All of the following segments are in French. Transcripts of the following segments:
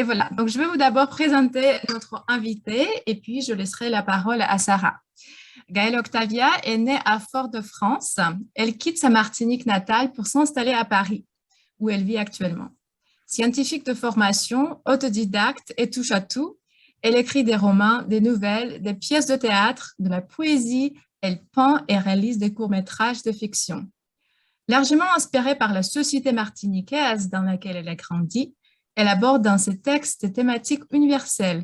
Et voilà, donc je vais vous d'abord présenter notre invité et puis je laisserai la parole à Sarah. Gaëlle Octavia est née à Fort-de-France. Elle quitte sa Martinique natale pour s'installer à Paris, où elle vit actuellement. Scientifique de formation, autodidacte et touche à tout, elle écrit des romans, des nouvelles, des pièces de théâtre, de la poésie. Elle peint et réalise des courts-métrages de fiction. Largement inspirée par la société martiniquaise dans laquelle elle a grandi, elle aborde dans ses textes des thématiques universelles,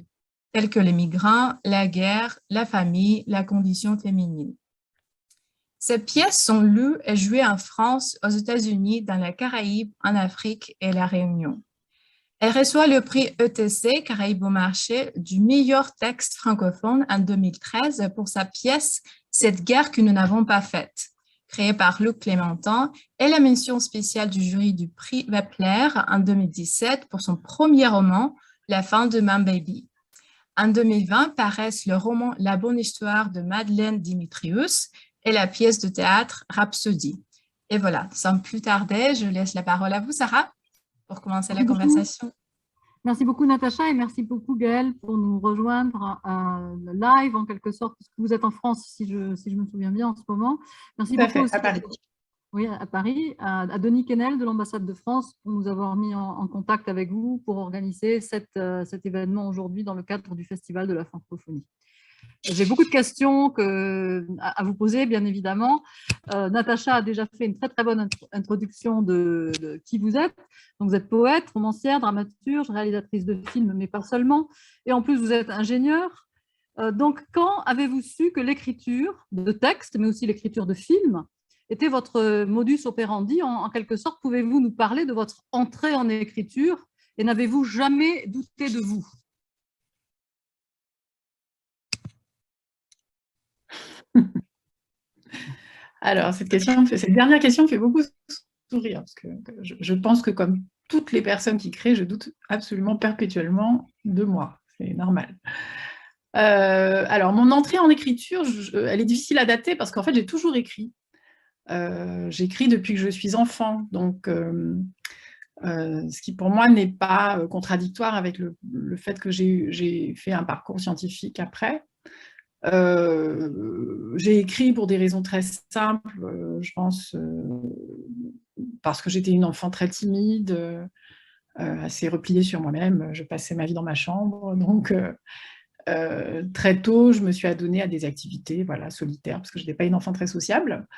telles que les migrants, la guerre, la famille, la condition féminine. Ces pièces sont lues et jouées en France, aux États-Unis, dans la Caraïbe, en Afrique et la Réunion. Elle reçoit le prix ETC Caraïbes au marché du meilleur texte francophone en 2013 pour sa pièce Cette guerre que nous n'avons pas faite, créée par Luc Clémentin, et la mention spéciale du jury du prix Wepler en 2017 pour son premier roman La fin de Man Baby. En 2020 paraissent le roman La bonne histoire de Madeleine Dimitrius et la pièce de théâtre Rhapsodie. Et voilà, sans plus tarder, je laisse la parole à vous, Sarah, pour commencer la conversation. Merci beaucoup, Natacha, et merci beaucoup, Gaëlle, pour nous rejoindre live, en quelque sorte, parce que vous êtes en France, si je me souviens bien, en ce moment. Merci beaucoup aussi à Paris. Oui, à Paris, à Denis Quesnel de l'ambassade de France pour nous avoir mis en contact avec vous pour organiser cet événement aujourd'hui dans le cadre du Festival de la francophonie. J'ai beaucoup de questions à vous poser, bien évidemment. Natacha a déjà fait une très très bonne introduction de qui vous êtes. Donc, vous êtes poète, romancière, dramaturge, réalisatrice de films, mais pas seulement. Et en plus, vous êtes ingénieure. Donc, quand avez-vous su que l'écriture de textes, mais aussi l'écriture de films, était votre modus operandi en quelque sorte? Pouvez-vous nous parler de votre entrée en écriture et n'avez-vous jamais douté de vous? Alors, cette dernière question me fait beaucoup sourire, parce que je pense que comme toutes les personnes qui créent, je doute absolument perpétuellement de moi. C'est normal. Alors, mon entrée en écriture, elle est difficile à dater parce qu'en fait, j'ai toujours écrit. J'écris depuis que je suis enfant, donc ce qui pour moi n'est pas contradictoire avec le fait que j'ai fait un parcours scientifique après. J'ai écrit pour des raisons très simples, je pense, parce que j'étais une enfant très timide, assez repliée sur moi-même. Je passais ma vie dans ma chambre, donc très tôt, je me suis adonnée à des activités voilà, solitaires, parce que je n'étais pas une enfant très sociable.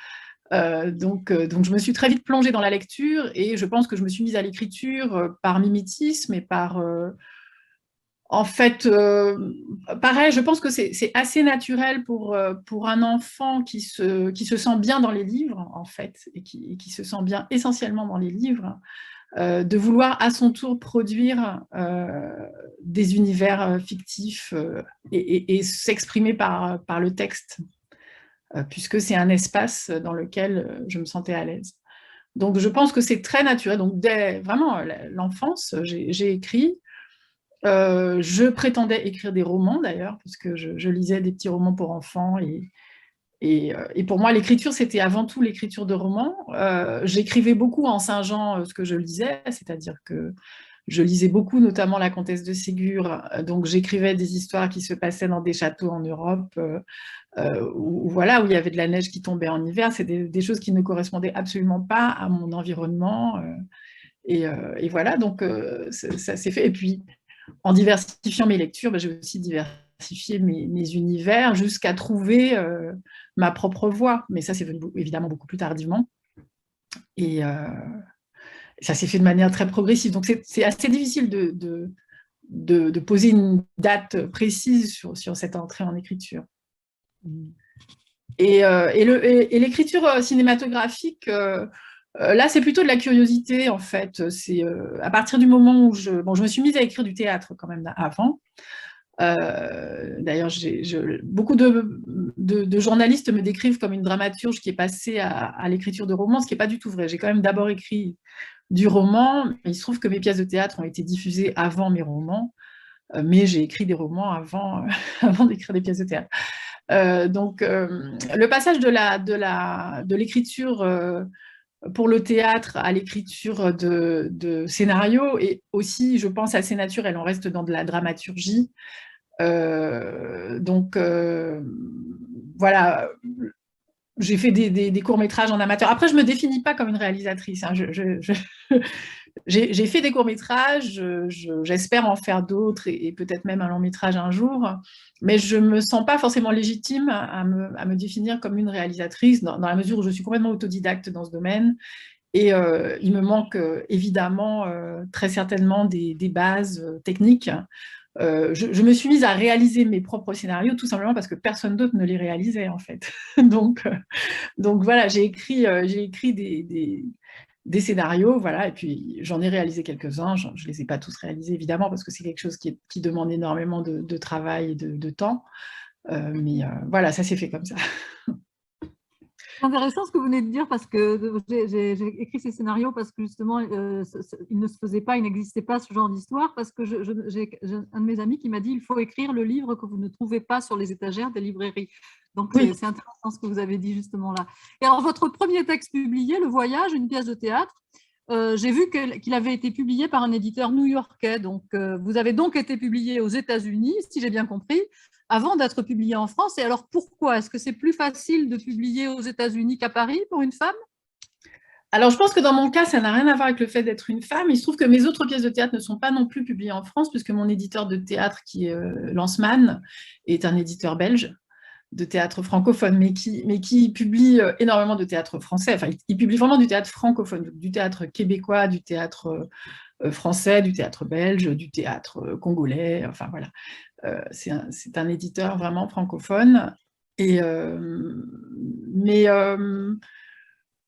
Donc, je me suis très vite plongée dans la lecture, et je pense que je me suis mise à l'écriture par mimétisme et par... En fait, pareil, je pense que c'est assez naturel pour un enfant qui se sent bien dans les livres, en fait, et qui se sent bien essentiellement dans les livres, de vouloir à son tour produire des univers fictifs et s'exprimer par le texte, puisque c'est un espace dans lequel je me sentais à l'aise. Donc, je pense que c'est très naturel. Donc, dès vraiment l'enfance, j'ai écrit. Je prétendais écrire des romans d'ailleurs, parce que je lisais des petits romans pour enfants, et pour moi l'écriture c'était avant tout l'écriture de romans. J'écrivais beaucoup en singeant ce que je lisais, c'est-à-dire que je lisais beaucoup, notamment La Comtesse de Ségur, donc j'écrivais des histoires qui se passaient dans des châteaux en Europe, voilà, où il y avait de la neige qui tombait en hiver. C'est des choses qui ne correspondaient absolument pas à mon environnement, et voilà, donc ça s'est fait. Et puis en diversifiant mes lectures, j'ai aussi diversifié mes univers jusqu'à trouver ma propre voie. Mais ça, c'est venu évidemment beaucoup plus tardivement. Et ça s'est fait de manière très progressive. Donc, c'est assez difficile de poser une date précise sur cette entrée en écriture. Et l'écriture cinématographique... là, c'est plutôt de la curiosité, en fait. C'est à partir du moment où je me suis mise à écrire du théâtre quand même avant. D'ailleurs, beaucoup de journalistes me décrivent comme une dramaturge qui est passée à l'écriture de romans, ce qui n'est pas du tout vrai. J'ai quand même d'abord écrit du roman, mais il se trouve que mes pièces de théâtre ont été diffusées avant mes romans, mais j'ai écrit des romans avant, avant d'écrire des pièces de théâtre. Donc, le passage de l'écriture pour le théâtre à l'écriture de scénarios, et aussi, je pense, assez naturel. On reste dans de la dramaturgie. Donc, voilà, j'ai fait des courts-métrages en amateur. Après, je ne me définis pas comme une réalisatrice. Hein. J'ai fait des courts-métrages, j'espère en faire d'autres et peut-être même un long-métrage un jour, mais je ne me sens pas forcément légitime à me définir comme une réalisatrice dans la mesure où je suis complètement autodidacte dans ce domaine. Et il me manque évidemment très certainement des bases techniques. Je me suis mise à réaliser mes propres scénarios tout simplement parce que personne d'autre ne les réalisait en fait. donc voilà, j'ai écrit des scénarios, voilà, et puis j'en ai réalisé quelques-uns. Je ne les ai pas tous réalisés évidemment parce que c'est quelque chose qui demande énormément de travail et de temps. Mais voilà, ça s'est fait comme ça. C'est intéressant ce que vous venez de dire parce que j'ai écrit ces scénarios parce que justement, il ne se faisait pas, il n'existait pas ce genre d'histoire parce que j'ai un de mes amis qui m'a dit il faut écrire le livre que vous ne trouvez pas sur les étagères des librairies. Donc, oui. C'est intéressant ce que vous avez dit justement là. Et alors, votre premier texte publié, Le Voyage, une pièce de théâtre, j'ai vu qu'il avait été publié par un éditeur new-yorkais. Donc, vous avez donc été publié aux États-Unis, si j'ai bien compris, avant d'être publié en France. Et alors, pourquoi? Est-ce que c'est plus facile de publier aux États-Unis qu'à Paris pour une femme? Alors, je pense que dans mon cas, ça n'a rien à voir avec le fait d'être une femme. Il se trouve que mes autres pièces de théâtre ne sont pas non plus publiées en France, puisque mon éditeur de théâtre, qui est Lanceman, est un éditeur belge de théâtre francophone, mais qui publie énormément de théâtre français. Enfin, il publie vraiment du théâtre francophone, du théâtre québécois, du théâtre français, du théâtre belge, du théâtre congolais, enfin voilà. C'est un éditeur vraiment francophone.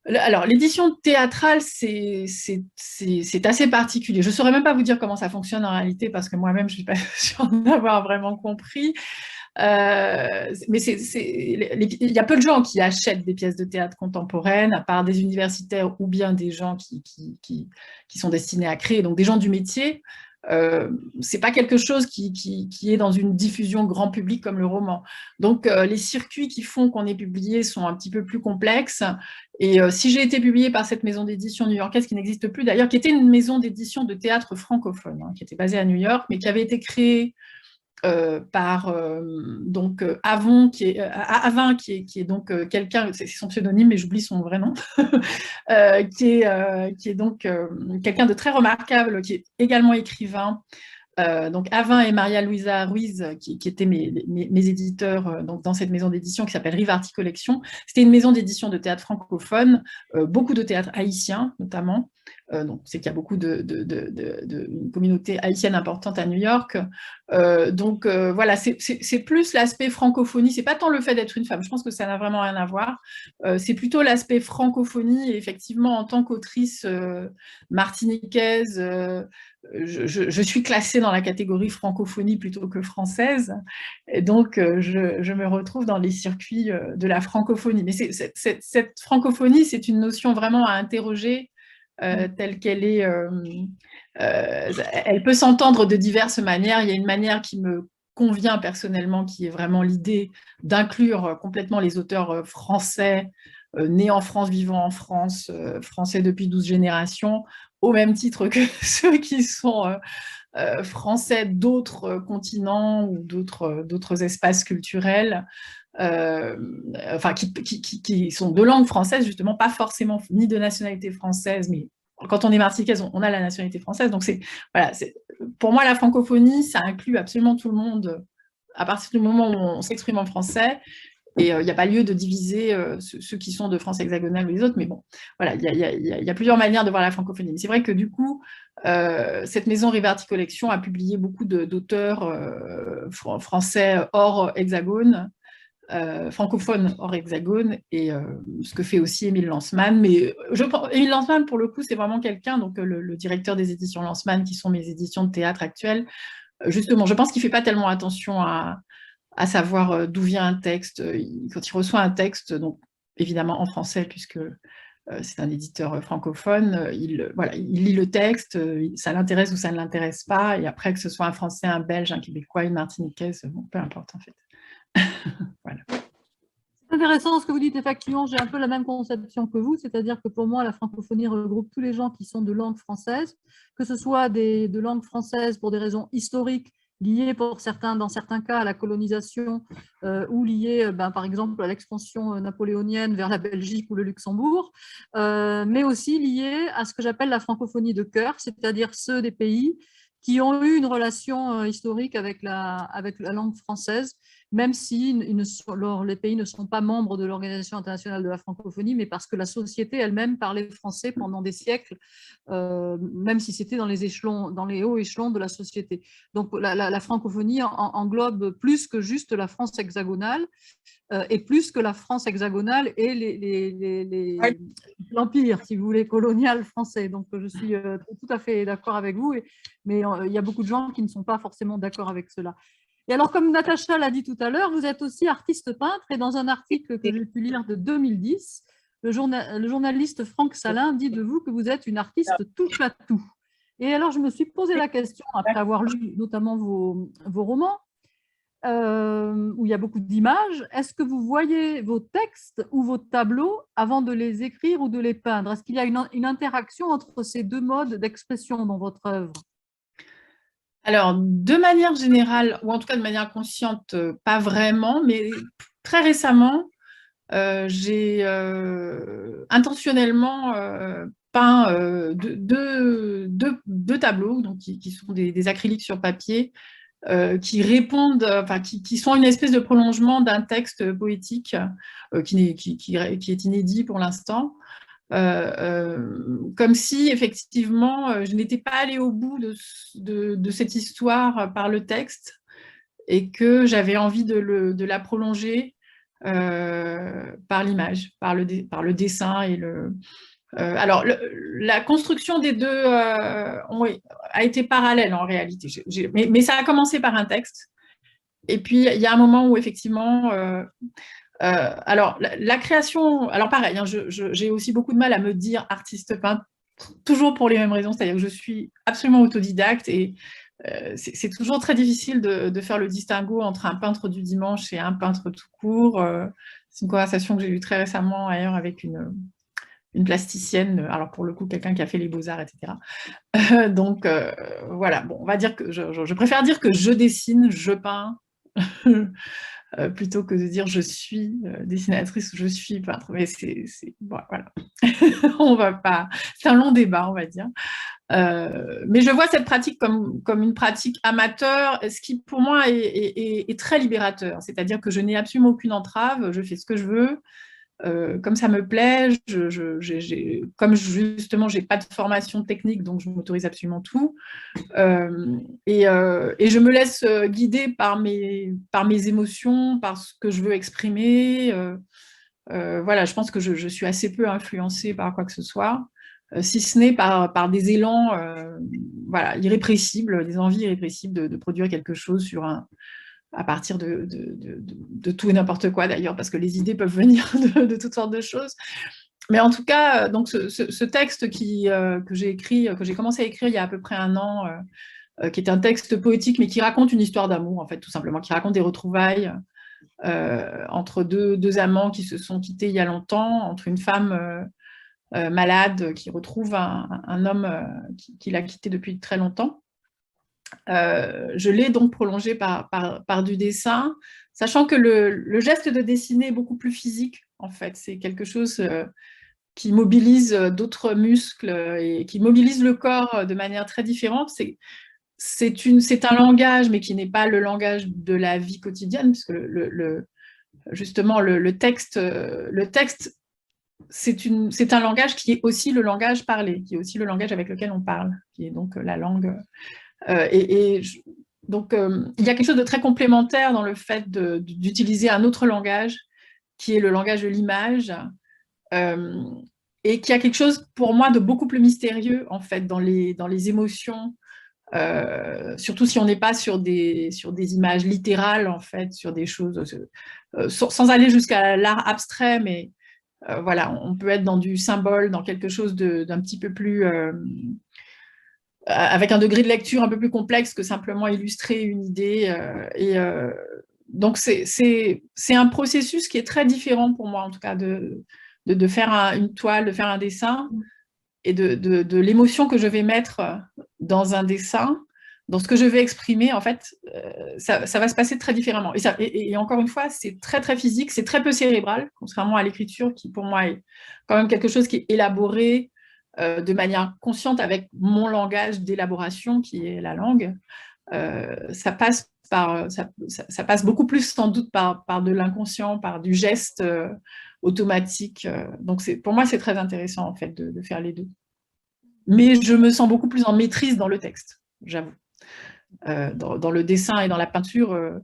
Alors, l'édition théâtrale, c'est assez particulier. Je ne saurais même pas vous dire comment ça fonctionne en réalité, parce que moi-même, je ne suis pas sûre d'avoir vraiment compris. Mais il y a peu de gens qui achètent des pièces de théâtre contemporaines, à part des universitaires ou bien des gens qui sont destinés à créer, donc des gens du métier. C'est pas quelque chose qui est dans une diffusion grand public comme le roman. Donc, les circuits qui font qu'on est publié sont un petit peu plus complexes. Et si j'ai été publiée par cette maison d'édition new-yorkaise, qui n'existe plus d'ailleurs, qui était une maison d'édition de théâtre francophone, hein, qui était basée à New York, mais qui avait été créée par Avon, Avin, qui est donc quelqu'un, c'est son pseudonyme, mais j'oublie son vrai nom, qui est donc quelqu'un de très remarquable, qui est également écrivain. Donc Avin et Maria Luisa Ruiz, qui étaient mes éditeurs donc dans cette maison d'édition qui s'appelle Rivarty Collection. C'était une maison d'édition de théâtre francophone, beaucoup de théâtre haïtien notamment. Donc c'est qu'il y a beaucoup une communauté haïtienne importante à New York. Voilà, c'est plus l'aspect francophonie. C'est pas tant le fait d'être une femme. Je pense que ça n'a vraiment rien à voir. C'est plutôt l'aspect francophonie. Et effectivement, en tant qu'autrice martiniquaise, je suis classée dans la catégorie francophonie plutôt que française, et donc je me retrouve dans les circuits de la francophonie. Mais cette francophonie, c'est une notion vraiment à interroger telle qu'elle est. Elle peut s'entendre de diverses manières. Il y a une manière qui me convient personnellement, qui est vraiment l'idée d'inclure complètement les auteurs français, nés en France, vivant en France, français depuis 12 générations, au même titre que ceux qui sont français d'autres continents ou d'autres espaces culturels, enfin, qui sont de langue française, justement, pas forcément ni de nationalité française, mais quand on est martiniquaise, on a la nationalité française. Donc, voilà, pour moi, la francophonie, ça inclut absolument tout le monde à partir du moment où on s'exprime en français. Et il n'y a pas lieu de diviser ceux qui sont de France hexagonale ou les autres, mais bon, voilà, il y a plusieurs manières de voir la francophonie. Mais c'est vrai que du coup, cette maison Rivarty Collection a publié beaucoup d'auteurs français hors hexagone, francophones hors hexagone, et ce que fait aussi Émile Lanceman. Mais Émile Lanceman, pour le coup, c'est vraiment quelqu'un, donc le directeur des éditions Lanceman, qui sont mes éditions de théâtre actuelles, justement, je pense qu'il ne fait pas tellement attention à savoir d'où vient un texte. Quand il reçoit un texte, donc évidemment en français, puisque c'est un éditeur francophone, il lit le texte, ça l'intéresse ou ça ne l'intéresse pas, et après, que ce soit un Français, un Belge, un Québécois, une Martiniquaise, bon, peu importe en fait. Voilà. C'est intéressant ce que vous dites, effectivement, j'ai un peu la même conception que vous, c'est-à-dire que pour moi, la francophonie regroupe tous les gens qui sont de langue française, que ce soit de langue française pour des raisons historiques, liées pour certains, dans certains cas à la colonisation, ou liées par exemple à l'expansion napoléonienne vers la Belgique ou le Luxembourg, mais aussi liées à ce que j'appelle la francophonie de cœur, c'est-à-dire ceux des pays qui ont eu une relation historique avec la langue française, même si les pays ne sont pas membres de l'Organisation internationale de la francophonie, mais parce que la société elle-même parlait français pendant des siècles, même si c'était dans les hauts échelons de la société. Donc la francophonie englobe plus que juste la France hexagonale, et plus que la France hexagonale et l'empire, si vous voulez, colonial français. Donc je suis tout à fait d'accord avec vous, mais il y a beaucoup de gens qui ne sont pas forcément d'accord avec cela. Et alors, comme Natacha l'a dit tout à l'heure, vous êtes aussi artiste peintre, et dans un article que j'ai pu lire de 2010, le journaliste Franck Salin dit de vous que vous êtes une artiste touche à tout. Et alors, je me suis posé la question, après avoir lu notamment vos romans, où il y a beaucoup d'images, est-ce que vous voyez vos textes ou vos tableaux avant de les écrire ou de les peindre? Est-ce qu'il y a une interaction entre ces deux modes d'expression dans votre œuvre? Alors, de manière générale, ou en tout cas de manière consciente, pas vraiment, mais très récemment, j'ai intentionnellement peint deux tableaux, donc, qui sont des acryliques sur papier, qui répondent, qui sont une espèce de prolongement d'un texte poétique qui est inédit pour l'instant. Comme si effectivement je n'étais pas allée au bout de cette histoire par le texte et que j'avais envie de la prolonger par l'image, par le dessin et alors, la construction des deux a été parallèle en réalité, mais ça a commencé par un texte. Et puis, il y a un moment où effectivement... alors, la création... Alors, pareil, hein, j'ai aussi beaucoup de mal à me dire artiste peintre, toujours pour les mêmes raisons, c'est-à-dire que je suis absolument autodidacte et c'est toujours très difficile de faire le distinguo entre un peintre du dimanche et un peintre tout court. C'est une conversation que j'ai eue très récemment, ailleurs, avec une plasticienne, alors pour le coup, quelqu'un qui a fait les beaux-arts, etc. Donc, voilà, bon, on va dire que je préfère dire que je dessine, je peins, plutôt que de dire je suis dessinatrice ou je suis peintre. Mais bon, voilà. On va pas... C'est un long débat, on va dire. Mais je vois cette pratique comme une pratique amateur, ce qui pour moi est très libérateur. C'est-à-dire que je n'ai absolument aucune entrave, je fais ce que je veux. Comme ça me plaît, comme justement j'ai pas de formation technique, donc je m'autorise absolument tout, et je me laisse guider par mes émotions, par ce que je veux exprimer. Voilà, je pense que je suis assez peu influencée par quoi que ce soit, si ce n'est par des élans voilà, irrépressibles, des envies irrépressibles de produire quelque chose à partir de tout et n'importe quoi d'ailleurs, parce que les idées peuvent venir de toutes sortes de choses. Mais en tout cas, donc ce texte que j'ai commencé à écrire il y a à peu près un an, qui est un texte poétique, mais qui raconte une histoire d'amour, en fait, tout simplement, qui raconte des retrouvailles entre deux amants qui se sont quittés il y a longtemps, entre une femme malade qui retrouve un homme qui l'a quitté depuis très longtemps. Je l'ai donc prolongé par du dessin, sachant que le geste de dessiner est beaucoup plus physique, en fait. C'est quelque chose qui mobilise d'autres muscles et qui mobilise le corps de manière très différente. C'est un langage, mais qui n'est pas le langage de la vie quotidienne, puisque justement, le texte, c'est un langage qui est aussi le langage parlé, qui est aussi le langage avec lequel on parle, qui est donc la langue... Donc, il y a quelque chose de très complémentaire dans le fait d'utiliser un autre langage, qui est le langage de l'image, et qui a quelque chose, pour moi, de beaucoup plus mystérieux, en fait, dans les émotions, surtout si on n'est pas sur des images littérales, en fait, sur des choses, sans aller jusqu'à l'art abstrait, mais voilà, on peut être dans du symbole, dans quelque chose d'un petit peu plus... avec un degré de lecture un peu plus complexe que simplement illustrer une idée. donc c'est un processus qui est très différent pour moi, en tout cas, de faire une toile, de faire un dessin, et de l'émotion que je vais mettre dans un dessin, dans ce que je vais exprimer, en fait, ça va se passer très différemment. Et encore une fois, c'est très, très physique, c'est très peu cérébral, contrairement à l'écriture, qui pour moi est quand même quelque chose qui est élaboré de manière consciente avec mon langage d'élaboration, qui est la langue. Ça passe beaucoup plus sans doute par de l'inconscient, par du geste automatique. Donc pour moi, c'est très intéressant en fait de faire les deux. Mais je me sens beaucoup plus en maîtrise dans le texte, j'avoue. Dans le dessin et dans la peinture,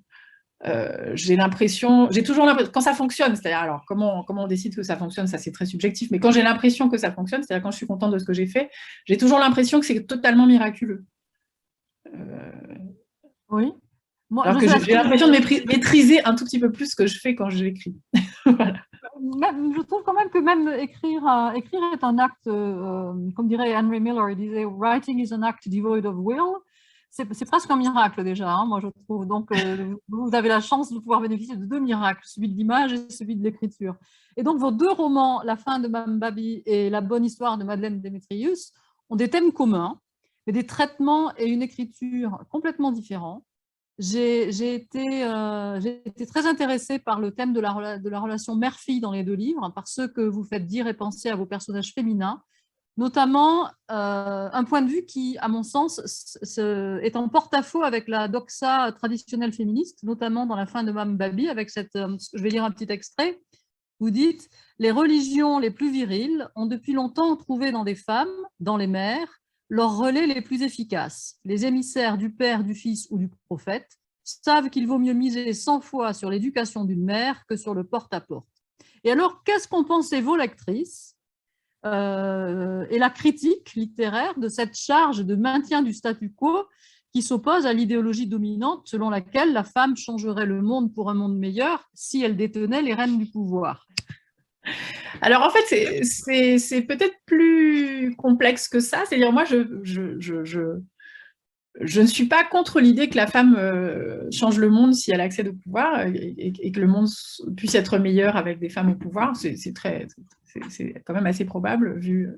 j'ai toujours l'impression, quand ça fonctionne, c'est-à-dire, alors comment on décide que ça fonctionne, ça c'est très subjectif, mais quand j'ai l'impression que ça fonctionne, c'est-à-dire quand je suis contente de ce que j'ai fait, j'ai toujours l'impression que c'est totalement miraculeux. Oui. Moi, alors que j'ai l'impression de maîtriser un tout petit peu plus ce que je fais quand j'écris. Voilà. Je trouve quand même que même écrire est un acte, comme dirait Henry Miller, il disait « Writing is an act devoid of will ». C'est presque un miracle déjà, hein, moi je trouve. Donc, vous avez la chance de pouvoir bénéficier de deux miracles, celui de l'image et celui de l'écriture. Et donc, vos deux romans, La fin de Mme Babi et La bonne histoire de Madeleine Démétrius, ont des thèmes communs, mais des traitements et une écriture complètement différents. J'ai été très intéressée par le thème de la relation mère-fille dans les deux livres, par ce que vous faites dire et penser à vos personnages féminins, notamment un point de vue qui, à mon sens, est en porte-à-faux avec la doxa traditionnelle féministe, notamment dans La fin de Mme Babi, avec je vais lire un petit extrait. Vous dites « Les religions les plus viriles ont depuis longtemps trouvé dans des femmes, dans les mères, leurs relais les plus efficaces. Les émissaires du Père, du Fils ou du Prophète savent qu'il vaut mieux miser 100 fois sur l'éducation d'une mère que sur le porte-à-porte. » Et alors, qu'est-ce qu'en pensez vos lectrices et la critique littéraire de cette charge de maintien du statu quo qui s'oppose à l'idéologie dominante selon laquelle la femme changerait le monde pour un monde meilleur si elle détenait les rênes du pouvoir? Alors, en fait, c'est peut-être plus complexe que ça. C'est-à-dire, moi, je ne suis pas contre l'idée que la femme change le monde si elle accède au pouvoir et que le monde puisse être meilleur avec des femmes au pouvoir. C'est quand même assez probable, vu,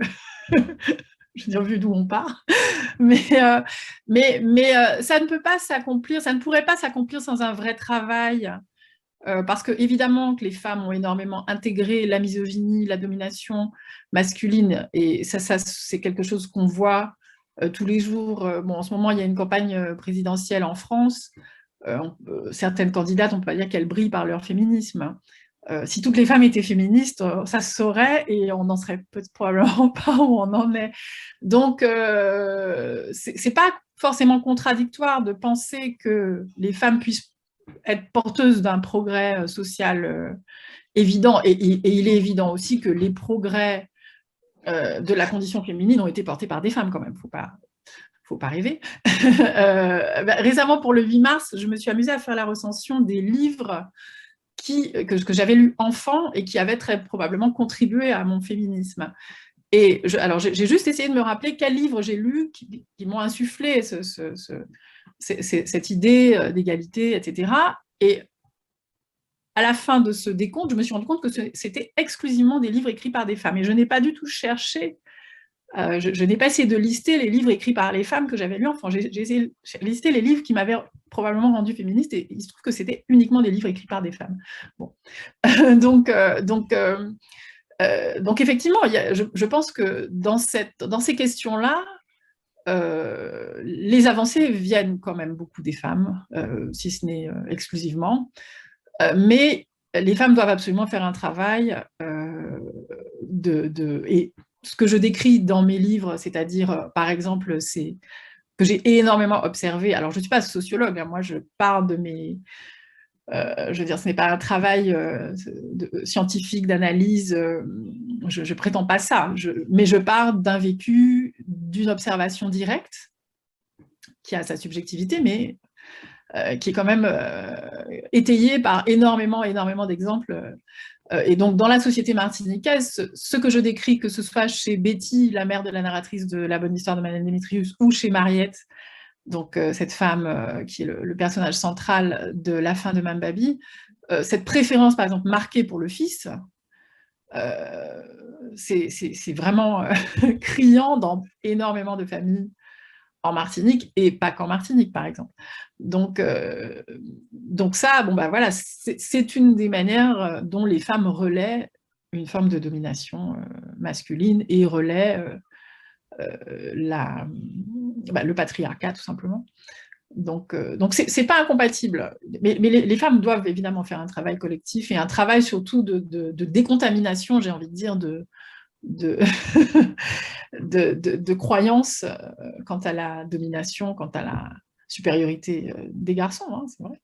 je veux dire, vu d'où on part. Mais ça ne peut pas s'accomplir, ça ne pourrait pas s'accomplir sans un vrai travail. Parce que évidemment que les femmes ont énormément intégré la misogynie, la domination masculine, et ça c'est quelque chose qu'on voit tous les jours. Bon, en ce moment, il y a une campagne présidentielle en France. Certaines candidates, on peut pas dire qu'elles brillent par leur féminisme. Si toutes les femmes étaient féministes, ça se saurait et on n'en serait probablement pas où on en est. Donc, c'est pas forcément contradictoire de penser que les femmes puissent être porteuse d'un progrès social évident, et il est évident aussi que les progrès de la condition féminine ont été portés par des femmes quand même, faut pas rêver. Récemment, pour le 8 mars, je me suis amusée à faire la recension des livres que j'avais lus enfant et qui avaient très probablement contribué à mon féminisme. Et alors j'ai juste essayé de me rappeler quels livres j'ai lus qui m'ont insufflé cette idée d'égalité, etc. Et à la fin de ce décompte, je me suis rendu compte que c'était exclusivement des livres écrits par des femmes. Et je n'ai pas du tout cherché, je n'ai pas essayé de lister les livres écrits par les femmes que j'avais lus enfant. J'ai essayé de lister les livres qui m'avaient probablement rendue féministe, et il se trouve que c'était uniquement des livres écrits par des femmes. Bon. Donc effectivement, je pense que dans ces questions-là, les avancées viennent quand même beaucoup des femmes, si ce n'est exclusivement, mais les femmes doivent absolument faire un travail et ce que je décris dans mes livres, c'est-à-dire, par exemple, c'est que j'ai énormément observé. Alors, je ne suis pas sociologue, hein, moi je parle de mes... je veux dire, ce n'est pas un travail scientifique d'analyse, je ne prétends pas ça, mais je pars d'un vécu, d'une observation directe, qui a sa subjectivité, mais qui est quand même étayée par énormément d'exemples. Et donc, dans la société martiniquaise, ce que je décris, que ce soit chez Betty, la mère de la narratrice de La bonne histoire de Madeleine Démétrius, ou chez Mariette, donc cette femme qui est le personnage central de La fin de Mambabi, cette préférence, par exemple, marquée pour le fils, c'est vraiment criant dans énormément de familles en Martinique, et pas qu'en Martinique, par exemple. Donc ça, bon, bah, voilà, c'est une des manières dont les femmes relaient une forme de domination masculine et relaient le patriarcat, tout simplement. Donc c'est pas incompatible. Mais les femmes doivent évidemment faire un travail collectif et un travail surtout de décontamination, j'ai envie de dire, de croyances quant à la domination, quant à la supériorité des garçons, hein, c'est vrai.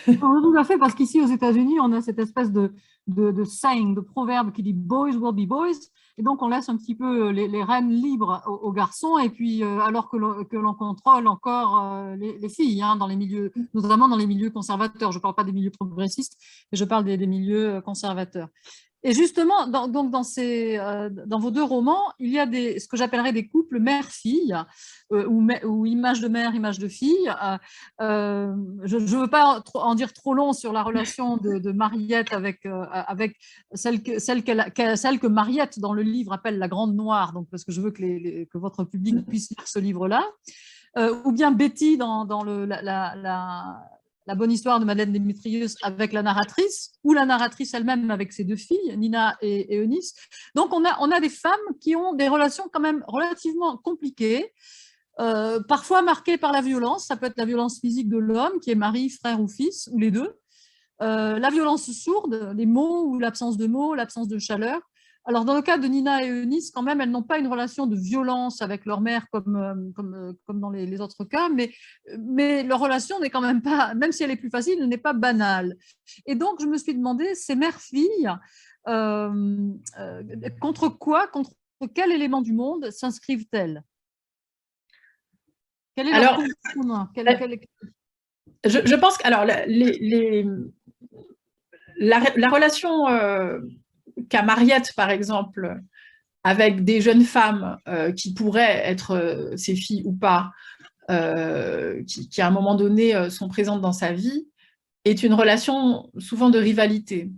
Tout à fait, parce qu'ici aux États-Unis, on a cette espèce de saying, de proverbe qui dit boys will be boys, et donc on laisse un petit peu les rênes libres aux garçons, et puis alors que l'on contrôle encore les filles, hein, dans les milieux, notamment dans les milieux conservateurs. Je ne parle pas des milieux progressistes, mais je parle des milieux conservateurs. Et justement, dans vos deux romans, il y a ce que j'appellerais des couples mère-fille, ou image de mère, image de fille. Je ne veux pas en dire trop long sur la relation de Mariette avec celle que Mariette, dans le livre, appelle la Grande Noire, donc, parce que je veux que votre public puisse lire ce livre-là. Ou bien Betty dans la bonne histoire de Madeleine Démétrieuse avec la narratrice, ou la narratrice elle-même avec ses deux filles, Nina et Eunice. Donc, on a des femmes qui ont des relations quand même relativement compliquées, parfois marquées par la violence. Ça peut être la violence physique de l'homme, qui est mari, frère ou fils, ou les deux. La violence sourde, les mots ou l'absence de mots, l'absence de chaleur. Alors, dans le cas de Nina et Eunice, quand même, elles n'ont pas une relation de violence avec leur mère comme dans les autres cas, mais leur relation n'est quand même pas, même si elle est plus facile, elle n'est pas banale. Et donc, je me suis demandé, ces mères-filles, contre quel élément du monde s'inscrivent-elles? Quel est leur point commun? Je pense que alors, la relation qu'a Mariette, par exemple, avec des jeunes femmes qui pourraient être ses filles ou pas, qui à un moment donné sont présentes dans sa vie, est une relation souvent de rivalité.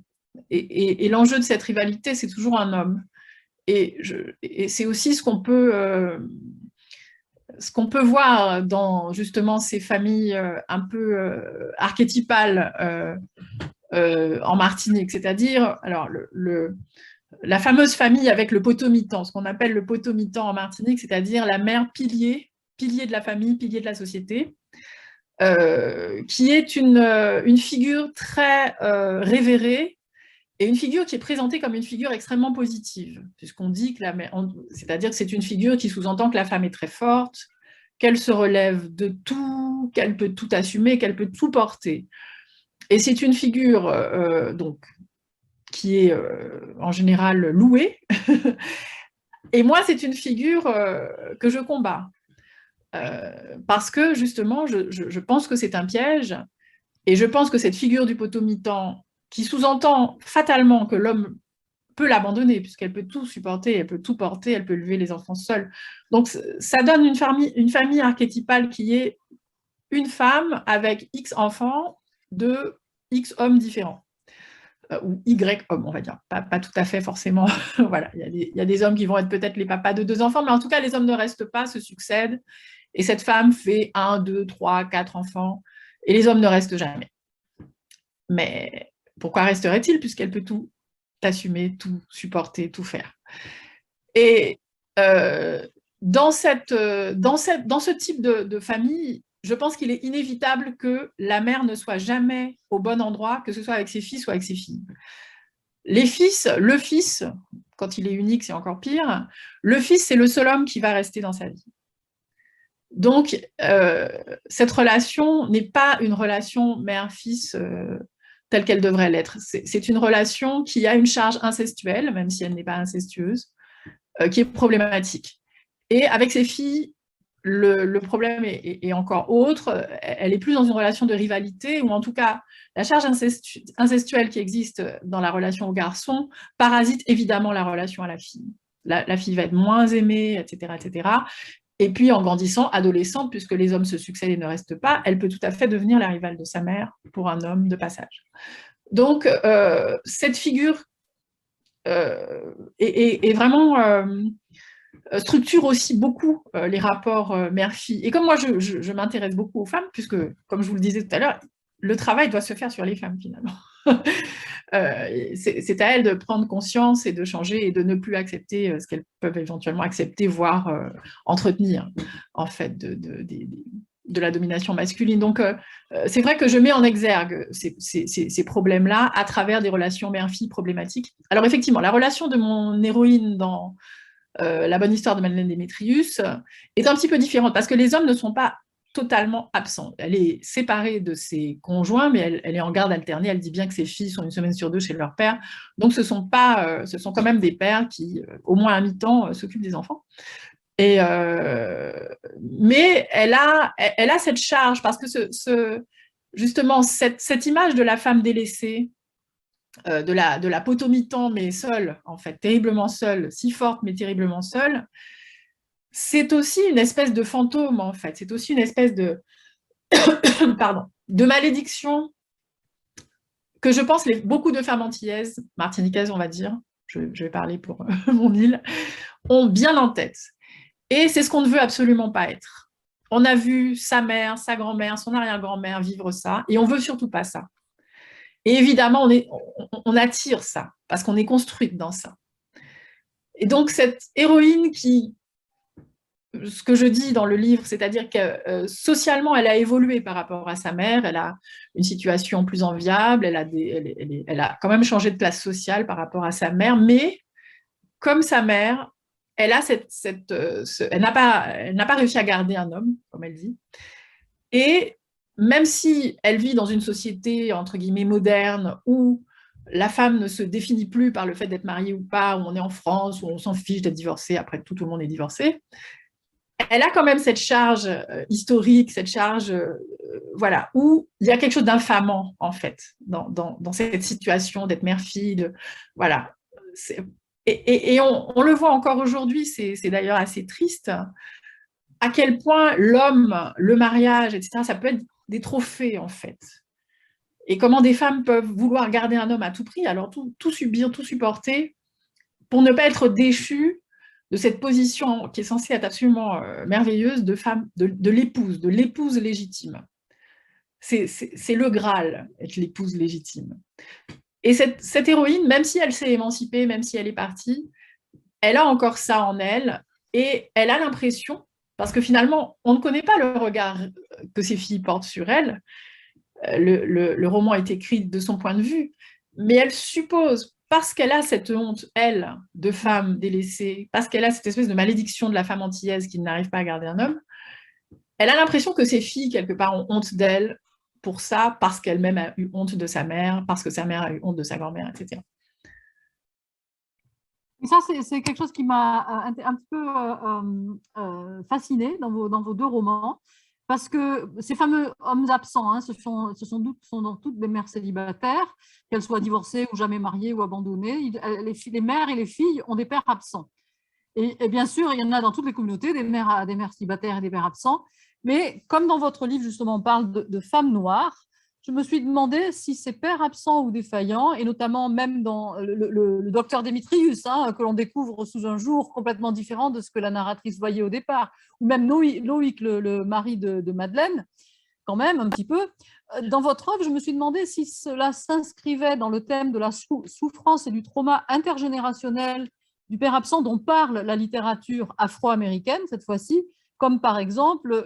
Et l'enjeu de cette rivalité, c'est toujours un homme. Et c'est aussi ce qu'on peut voir dans justement ces familles un peu archétypales en Martinique, c'est-à-dire alors la fameuse famille avec le potomitan, ce qu'on appelle le potomitan en Martinique, c'est-à-dire la mère pilier de la famille, pilier de la société, qui est une figure très révérée, et une figure qui est présentée comme une figure extrêmement positive, puisqu'on dit que c'est-à-dire que c'est une figure qui sous-entend que la femme est très forte, qu'elle se relève de tout, qu'elle peut tout assumer, qu'elle peut tout porter. Et c'est une figure donc qui est en général louée. Et moi, c'est une figure que je combats. Parce que justement, je pense que c'est un piège, et je pense que cette figure du potomitan, qui sous-entend fatalement que l'homme peut l'abandonner, puisqu'elle peut tout supporter, elle peut tout porter, elle peut élever les enfants seule. Donc ça donne une famille archétypale qui est une femme avec X enfants de X hommes différents. Ou Y hommes, on va dire. Pas tout à fait forcément. Voilà, il y a des hommes qui vont être peut-être les papas de 2 enfants, mais en tout cas, les hommes ne restent pas, se succèdent. Et cette femme fait 1, 2, 3, 4 enfants, et les hommes ne restent jamais. Mais pourquoi resterait-il, puisqu'elle peut tout assumer, tout supporter, tout faire? Et dans ce type de famille, je pense qu'il est inévitable que la mère ne soit jamais au bon endroit, que ce soit avec ses fils ou avec ses filles. Le fils, quand il est unique, c'est encore pire. Le fils, c'est le seul homme qui va rester dans sa vie. Donc, cette relation n'est pas une relation mère-fils telle qu'elle devrait l'être. C'est une relation qui a une charge incestuelle, même si elle n'est pas incestueuse, qui est problématique. Et avec ses filles, le problème est encore autre. Elle est plus dans une relation de rivalité, ou en tout cas, la charge incestuelle qui existe dans la relation au garçon parasite évidemment la relation à la fille. La fille va être moins aimée, etc., etc. Et puis, en grandissant, adolescente, puisque les hommes se succèdent et ne restent pas, elle peut tout à fait devenir la rivale de sa mère pour un homme de passage. Donc, cette figure est vraiment structure aussi beaucoup les rapports mère-fille. Et comme moi, je m'intéresse beaucoup aux femmes, puisque, comme je vous le disais tout à l'heure, le travail doit se faire sur les femmes, finalement. C'est à elles de prendre conscience et de changer et de ne plus accepter ce qu'elles peuvent éventuellement accepter, voire entretenir, en fait, de la domination masculine. Donc, c'est vrai que je mets en exergue ces problèmes-là à travers des relations mère-fille problématiques. Alors, effectivement, la relation de mon héroïne dans La bonne histoire de Madeleine Démétrius est un petit peu différente, parce que les hommes ne sont pas totalement absents. Elle est séparée de ses conjoints, mais elle est en garde alternée. Elle dit bien que ses filles sont une semaine sur deux chez leur père. Donc, ce sont quand même des pères qui, au moins à mi-temps, s'occupent des enfants. Mais elle a cette charge, parce que justement, cette image de la femme délaissée, de la potomitan, mais seule, en fait, terriblement seule, si forte, mais terriblement seule, c'est aussi une espèce de fantôme, en fait. C'est aussi une espèce de, pardon, de malédiction que je pense beaucoup de femmes antillaises, martiniquaises, on va dire, je vais parler pour mon île, ont bien en tête. Et c'est ce qu'on ne veut absolument pas être. On a vu sa mère, sa grand-mère, son arrière-grand-mère vivre ça, et on ne veut surtout pas ça. Et évidemment, on attire ça, parce qu'on est construite dans ça. Et donc, cette héroïne ce que je dis dans le livre, c'est-à-dire que socialement, elle a évolué par rapport à sa mère, elle a une situation plus enviable, elle a quand même changé de place sociale par rapport à sa mère, mais comme sa mère, elle n'a pas réussi à garder un homme, comme elle dit. Et même si elle vit dans une société, entre guillemets, moderne, où la femme ne se définit plus par le fait d'être mariée ou pas, où on est en France, où on s'en fiche d'être divorcé, après tout le monde est divorcé, elle a quand même cette charge historique, cette charge, voilà, où il y a quelque chose d'infamant, en fait, dans cette situation d'être mère-fille, voilà. Et on le voit encore aujourd'hui, c'est d'ailleurs assez triste, à quel point l'homme, le mariage, etc., ça peut être des trophées, en fait. Et comment des femmes peuvent vouloir garder un homme à tout prix, alors tout subir, tout supporter, pour ne pas être déchues de cette position qui est censée être absolument merveilleuse de femme, de l'épouse légitime. C'est le Graal, être l'épouse légitime. Et cette héroïne, même si elle s'est émancipée, même si elle est partie, elle a encore ça en elle, et elle a l'impression, parce que finalement, on ne connaît pas le regard que ses filles portent sur elle, le roman est écrit de son point de vue, mais elle suppose, parce qu'elle a cette honte, elle, de femme délaissée, parce qu'elle a cette espèce de malédiction de la femme antillaise qui n'arrive pas à garder un homme, elle a l'impression que ses filles, quelque part, ont honte d'elle pour ça, parce qu'elle-même a eu honte de sa mère, parce que sa mère a eu honte de sa grand-mère, etc. Et ça, c'est quelque chose qui m'a un petit peu fascinée dans vos deux romans, parce que ces fameux hommes absents, hein, ce sont dans toutes des mères célibataires, qu'elles soient divorcées ou jamais mariées ou abandonnées. Les mères et les filles ont des pères absents. Et bien sûr, il y en a dans toutes les communautés, des mères célibataires et des pères absents. Mais comme dans votre livre, justement, on parle de femmes noires, je me suis demandé si ces pères absents ou défaillants, et notamment même dans le docteur Démétrius, hein, que l'on découvre sous un jour complètement différent de ce que la narratrice voyait au départ, ou même Loïc, le mari de Madeleine, quand même un petit peu. Dans votre œuvre, je me suis demandé si cela s'inscrivait dans le thème de la souffrance et du trauma intergénérationnel du père absent dont parle la littérature afro-américaine, cette fois-ci, comme par exemple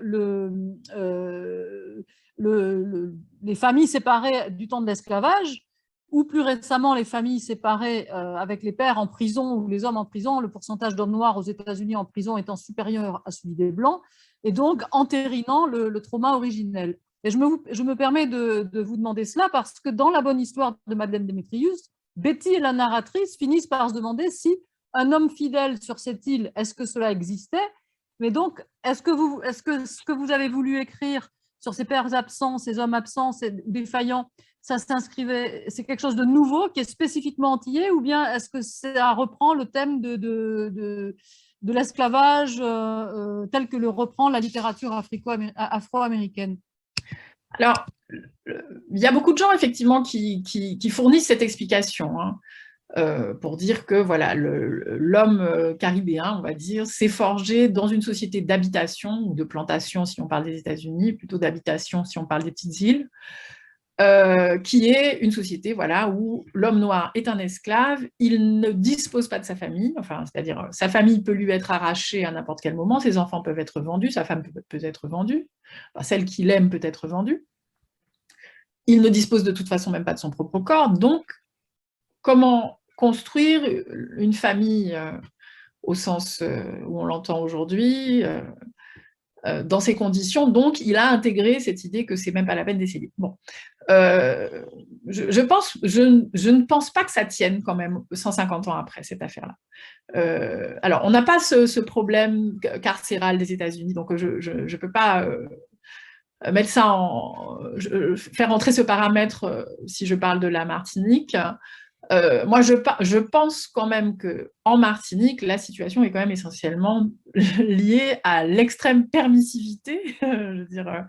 les familles séparées du temps de l'esclavage, ou plus récemment les familles séparées avec les pères en prison ou les hommes en prison, le pourcentage d'hommes noirs aux États-Unis en prison étant supérieur à celui des Blancs, et donc entérinant le trauma originel. Et je me permets de vous demander cela parce que dans La bonne histoire de Madeleine Démétrius, Betty et la narratrice finissent par se demander si un homme fidèle sur cette île, est-ce que cela existait? Mais donc, est-ce que ce que vous avez voulu écrire sur ces pères absents, ces hommes absents, ces défaillants, ça s'inscrivait, c'est quelque chose de nouveau qui est spécifiquement antillais, ou bien est-ce que ça reprend le thème de de l'esclavage tel que le reprend la littérature afro-américaine? Alors, il y a beaucoup de gens, effectivement, qui fournissent cette explication, hein, pour dire que voilà, l'homme caribéen, on va dire, s'est forgé dans une société d'habitation, ou de plantation, si on parle des États-Unis, plutôt d'habitation, si on parle des petites îles, qui est une société voilà, où l'homme noir est un esclave, il ne dispose pas de sa famille, enfin, c'est-à-dire sa famille peut lui être arrachée à n'importe quel moment, ses enfants peuvent être vendus, sa femme peut être vendue, enfin, celle qu'il aime peut être vendue. Il ne dispose de toute façon même pas de son propre corps, donc comment construire une famille au sens où on l'entend aujourd'hui, dans ces conditions, donc il a intégré cette idée que c'est même pas la peine d'essayer. Bon. Je ne pense pas que ça tienne quand même 150 ans après cette affaire-là. Alors, on n'a pas ce problème carcéral des États-Unis, donc je ne peux pas mettre ça faire entrer ce paramètre si je parle de la Martinique. Moi, je pense quand même qu'en Martinique, la situation est quand même essentiellement liée à l'extrême permissivité. Je veux dire,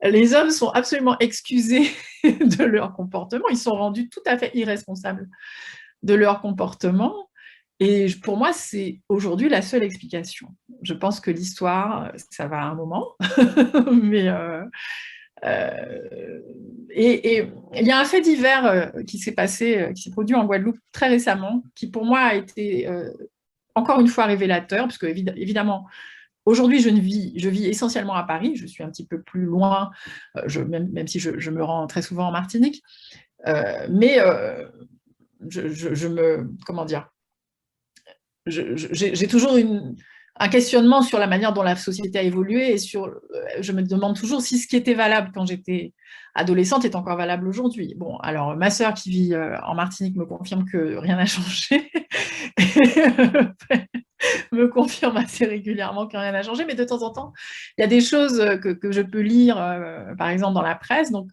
les hommes sont absolument excusés de leur comportement. Ils sont rendus tout à fait irresponsables de leur comportement. Et pour moi, c'est aujourd'hui la seule explication. Je pense que l'histoire, ça va à un moment, mais... et il y a un fait divers qui s'est passé, qui s'est produit en Guadeloupe très récemment, qui pour moi a été encore une fois révélateur, parce que évidemment, aujourd'hui je vis essentiellement à Paris, je suis un petit peu plus loin, même si je me rends très souvent en Martinique, mais comment dire, j'ai toujours un questionnement sur la manière dont la société a évolué et je me demande toujours si ce qui était valable quand j'étais adolescente est encore valable aujourd'hui. Bon, alors ma sœur qui vit en Martinique me confirme que rien n'a changé, me confirme assez régulièrement que rien n'a changé, mais de temps en temps, il y a des choses que je peux lire, par exemple dans la presse, donc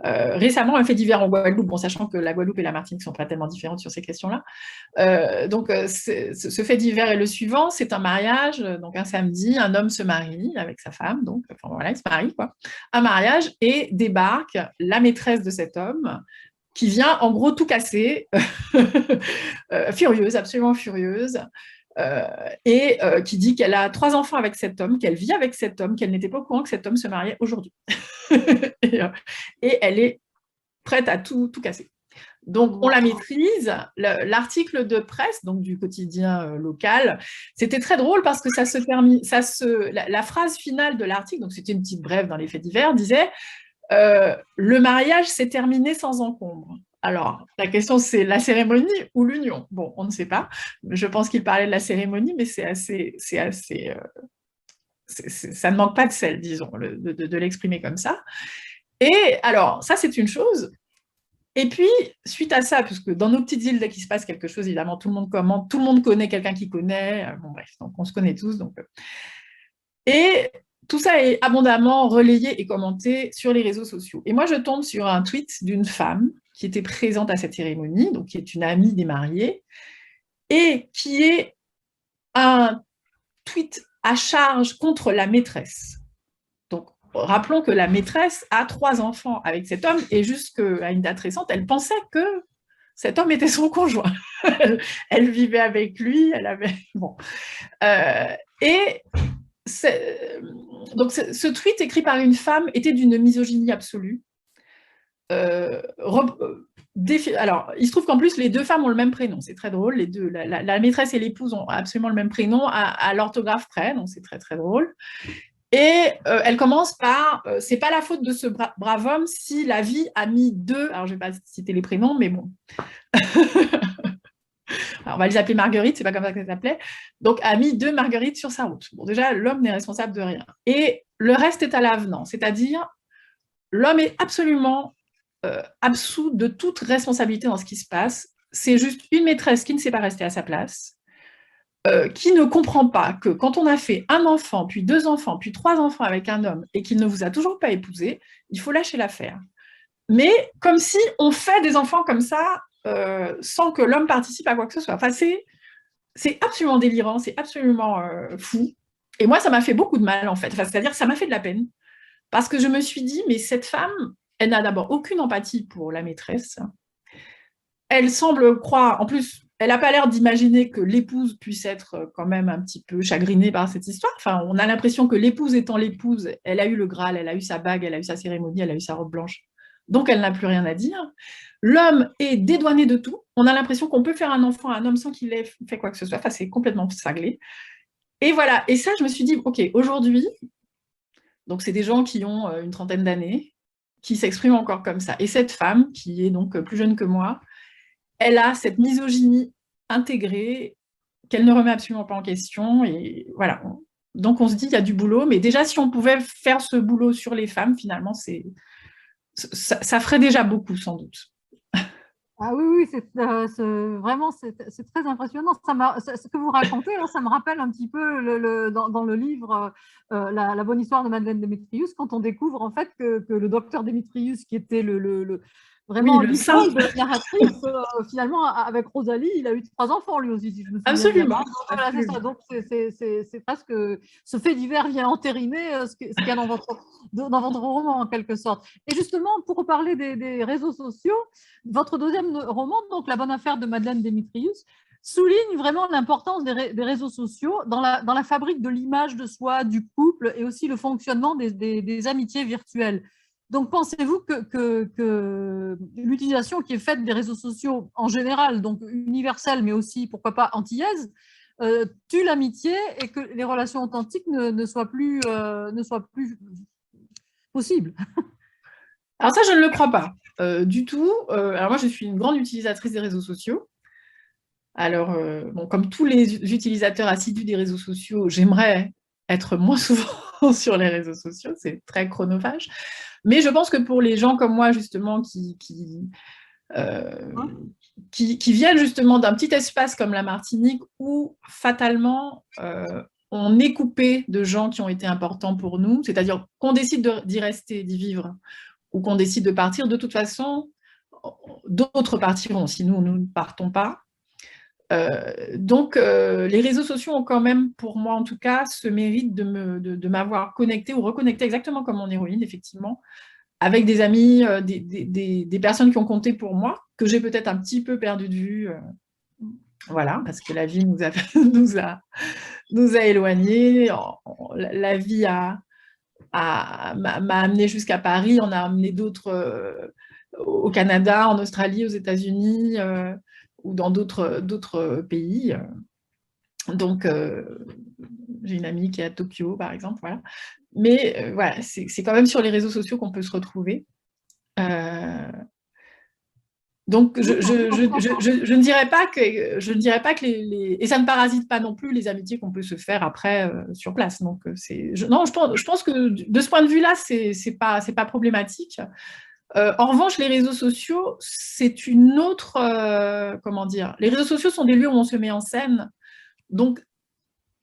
récemment, un fait divers en Guadeloupe, bon, sachant que la Guadeloupe et la Martinique ne sont pas tellement différentes sur ces questions-là. Ce fait divers est le suivant, c'est un mariage, donc un samedi, un homme se marie avec sa femme, donc enfin, voilà, il se marie, quoi. Un mariage, et débarque la maîtresse de cet homme, qui vient en gros tout casser, furieuse, absolument furieuse, et qui dit qu'elle a 3 enfants avec cet homme, qu'elle vit avec cet homme, qu'elle n'était pas au courant que cet homme se mariait aujourd'hui. et elle est prête à tout casser. Donc, on la maîtrise. L'article de presse, donc du quotidien local, c'était très drôle parce que la phrase finale de l'article, donc c'était une petite brève dans les faits divers, disait le mariage s'est terminé sans encombre. Alors, la question, c'est la cérémonie ou l'union? Bon, on ne sait pas. Je pense qu'il parlait de la cérémonie, mais ça ne manque pas de sel, disons, de l'exprimer comme ça. Et alors, ça, c'est une chose. Et puis, suite à ça, puisque dans nos petites îles, dès qu'il se passe quelque chose, évidemment, tout le monde commente, tout le monde connaît quelqu'un qui connaît. Bon, bref, donc on se connaît tous. Et tout ça est abondamment relayé et commenté sur les réseaux sociaux. Et moi, je tombe sur un tweet d'une femme qui était présente à cette cérémonie, donc qui est une amie des mariés, et qui est un tweet à charge contre la maîtresse. Donc, rappelons que la maîtresse a 3 enfants avec cet homme, et jusqu'à une date récente, elle pensait que cet homme était son conjoint. Elle vivait avec lui, elle avait... Bon. Donc, ce tweet écrit par une femme était d'une misogynie absolue. Alors, il se trouve qu'en plus, les 2 femmes ont le même prénom, c'est très drôle. Les deux, la maîtresse et l'épouse ont absolument le même prénom à l'orthographe près, donc c'est très très drôle. Et elle commence par c'est pas la faute de ce brave homme si la vie a mis 2, alors je vais pas citer les prénoms, mais bon. Alors, on va les appeler Marguerite, c'est pas comme ça qu'elle s'appelait. Donc, a mis 2 Marguerites sur sa route. Bon, déjà, l'homme n'est responsable de rien. Et le reste est à l'avenant, c'est-à-dire l'homme est absolument absous de toute responsabilité dans ce qui se passe. C'est juste une maîtresse qui ne sait pas rester à sa place, qui ne comprend pas que quand on a fait un enfant, puis 2 enfants, puis 3 enfants avec un homme et qu'il ne vous a toujours pas épousé, il faut lâcher l'affaire. Mais comme si on fait des enfants comme ça sans que l'homme participe à quoi que ce soit. Enfin, c'est absolument délirant, c'est absolument fou. Et moi, ça m'a fait beaucoup de mal, en fait. Enfin, c'est-à-dire que ça m'a fait de la peine. Parce que je me suis dit, mais cette femme, elle n'a d'abord aucune empathie pour la maîtresse. Elle semble croire, en plus, elle n'a pas l'air d'imaginer que l'épouse puisse être quand même un petit peu chagrinée par cette histoire. Enfin, on a l'impression que l'épouse étant l'épouse, elle a eu le Graal, elle a eu sa bague, elle a eu sa cérémonie, elle a eu sa robe blanche. Donc, elle n'a plus rien à dire. L'homme est dédouané de tout. On a l'impression qu'on peut faire un enfant à un homme sans qu'il ait fait quoi que ce soit. Enfin, c'est complètement cinglé. Et voilà. Et ça, je me suis dit, OK, aujourd'hui, donc c'est des gens qui ont une trentaine d'années, qui s'expriment encore comme ça. Et cette femme, qui est donc plus jeune que moi, elle a cette misogynie intégrée qu'elle ne remet absolument pas en question. Et voilà. Donc on se dit, il y a du boulot. Mais déjà, si on pouvait faire ce boulot sur les femmes, finalement, ça ferait déjà beaucoup, sans doute. Ah oui, oui, vraiment, c'est très impressionnant. Ce que vous racontez, hein, ça me rappelle un petit peu dans le livre la bonne histoire de Madeleine Démétrius, quand on découvre en fait que le docteur Démétrius, qui était vraiment l'icône de la narratrice, finalement, avec Rosalie, il a eu 3 enfants lui aussi, si je me souviens Absolument. bien. Voilà, c'est ça. Donc, c'est presque ce fait divers vient entériner ce qu'il y a dans votre roman, en quelque sorte. Et justement, pour parler des réseaux sociaux, votre deuxième roman, donc La bonne affaire de Madeleine Démétrius, souligne vraiment l'importance des réseaux sociaux dans la fabrique de l'image de soi, du couple et aussi le fonctionnement des amitiés virtuelles. Donc, pensez-vous que l'utilisation qui est faite des réseaux sociaux en général, donc universelle, mais aussi, pourquoi pas, antillaise, tue l'amitié et que les relations authentiques ne soient plus possibles? Alors ça, je ne le crois pas du tout. Alors moi, je suis une grande utilisatrice des réseaux sociaux. Alors, bon, comme tous les utilisateurs assidus des réseaux sociaux, j'aimerais être moins souvent sur les réseaux sociaux, c'est très chronophage. Mais je pense que pour les gens comme moi, justement, qui viennent justement d'un petit espace comme la Martinique, où fatalement, on est coupé de gens qui ont été importants pour nous, c'est-à-dire qu'on décide d'y rester, d'y vivre, ou qu'on décide de partir, de toute façon, d'autres partiront si nous ne partons pas. Donc, les réseaux sociaux ont quand même, pour moi en tout cas, ce mérite de m'avoir connecté ou reconnecté exactement comme mon héroïne, effectivement, avec des amis, des personnes qui ont compté pour moi, que j'ai peut-être un petit peu perdu de vue. Voilà, parce que la vie nous a éloignés. La vie m'a amené jusqu'à Paris, on a amené d'autres au Canada, en Australie, aux États-Unis ou dans d'autres pays. Donc, j'ai une amie qui est à Tokyo, par exemple. Voilà. Mais voilà, c'est quand même sur les réseaux sociaux qu'on peut se retrouver. Donc, je ne dirais pas que et ça ne parasite pas non plus les amitiés qu'on peut se faire après sur place. Donc, je pense que de ce point de vue-là, c'est pas problématique. En revanche, les réseaux sociaux, c'est une autre, comment dire, les réseaux sociaux sont des lieux où on se met en scène. Donc,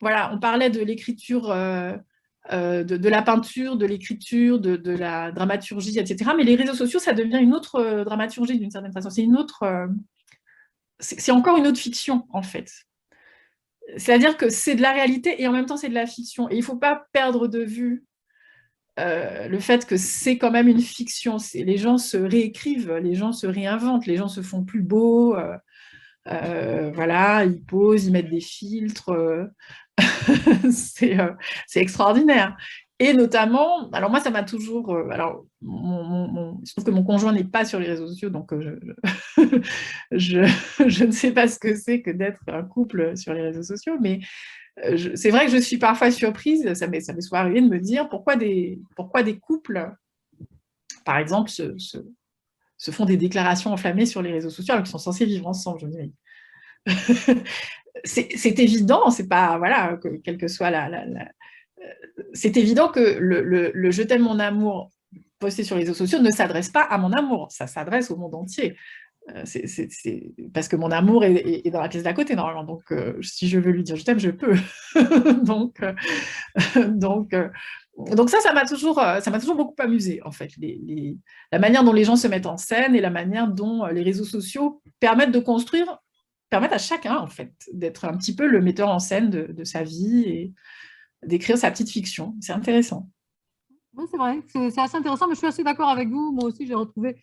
voilà, on parlait de l'écriture, de la peinture, de l'écriture, de la dramaturgie, etc. Mais les réseaux sociaux, ça devient une autre dramaturgie d'une certaine façon. C'est encore une autre fiction, en fait. C'est-à-dire que c'est de la réalité et en même temps, c'est de la fiction. Et il ne faut pas perdre de vue le fait que c'est quand même une fiction. Les gens se réécrivent, les gens se réinventent, les gens se font plus beaux. Voilà, ils posent, ils mettent des filtres. C'est extraordinaire. Et notamment, alors moi, ça m'a toujours... alors, il se trouve que mon conjoint n'est pas sur les réseaux sociaux, donc je ne sais pas ce que c'est que d'être un couple sur les réseaux sociaux, mais c'est vrai que je suis parfois surprise, ça m'est souvent arrivé de me dire pourquoi des couples, par exemple, se font des déclarations enflammées sur les réseaux sociaux alors qu'ils sont censés vivre ensemble. Je me dis, c'est évident, c'est pas, voilà, quelle que soit c'est évident que le je t'aime mon amour posté sur les réseaux sociaux ne s'adresse pas à mon amour, ça s'adresse au monde entier. Parce que mon amour est dans la pièce d'à côté, normalement. Donc, si je veux lui dire je t'aime, je peux. donc ça m'a toujours beaucoup amusé, en fait. La manière dont les gens se mettent en scène et la manière dont les réseaux sociaux permettent de construire permettent à chacun, en fait, d'être un petit peu le metteur en scène de sa vie et d'écrire sa petite fiction. C'est intéressant. Oui, c'est vrai, c'est assez intéressant, mais je suis assez d'accord avec vous. Moi aussi, j'ai retrouvé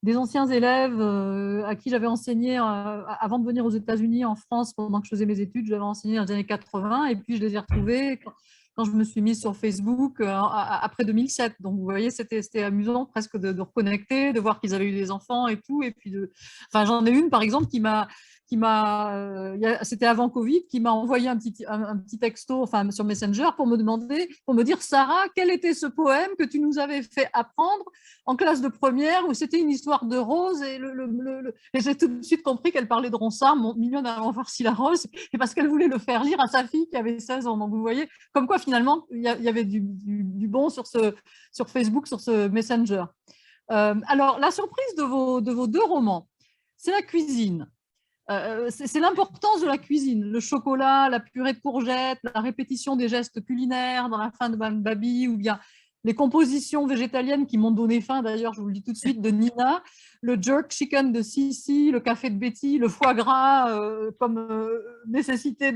des anciens élèves à qui j'avais enseigné avant de venir aux États-Unis, en France, pendant que je faisais mes études. J'avais enseigné dans les années 80 et puis je les ai retrouvés quand je me suis mise sur Facebook après 2007. Donc, vous voyez, c'était amusant presque de reconnecter, de voir qu'ils avaient eu des enfants et tout. Et puis, enfin, j'en ai une, par exemple, c'était avant Covid, qui m'a envoyé un petit texto, enfin, sur Messenger pour me dire, Sarah, quel était ce poème que tu nous avais fait apprendre en classe de première où c'était une histoire de rose et j'ai tout de suite compris qu'elle parlait de Ronsard, mignonne allons voir si la rose, et parce qu'elle voulait le faire lire à sa fille qui avait 16 ans. Donc vous voyez, comme quoi finalement il y avait du bon sur Facebook, sur ce Messenger. Alors la surprise de vos 2 romans, c'est la cuisine. C'est l'importance de la cuisine, le chocolat, la purée de courgettes, la répétition des gestes culinaires dans la fin de Mme Baby, ou bien les compositions végétaliennes qui m'ont donné faim, d'ailleurs, je vous le dis tout de suite, de Nina, le jerk chicken de Sissi, le café de Betty, le foie gras comme nécessité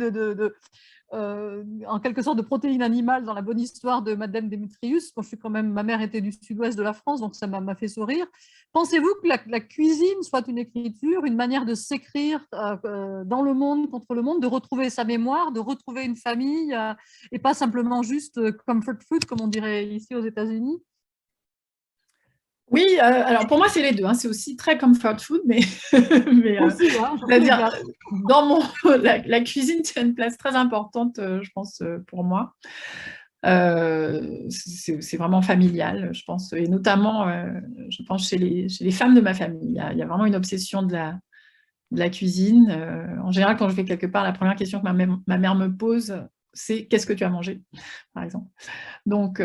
en quelque sorte de protéines animales dans la bonne histoire de Madame Démétrius. Ma mère était du sud-ouest de la France, donc ça m'a fait sourire. Pensez-vous que la cuisine soit une écriture, une manière de s'écrire dans le monde, contre le monde, de retrouver sa mémoire, de retrouver une famille, et pas simplement juste comfort food, comme on dirait ici aux États-Unis? Oui, alors pour moi, c'est les deux. Hein. C'est aussi très comfort food, mais, c'est-à-dire, la cuisine tient une place très importante, je pense, pour moi. C'est vraiment familial, je pense, et notamment, je pense, chez les femmes de ma famille. Il y a vraiment une obsession de la cuisine. En général, quand je vais quelque part, la première question que ma mère me pose, c'est « Qu'est-ce que tu as mangé ?» par exemple. Donc,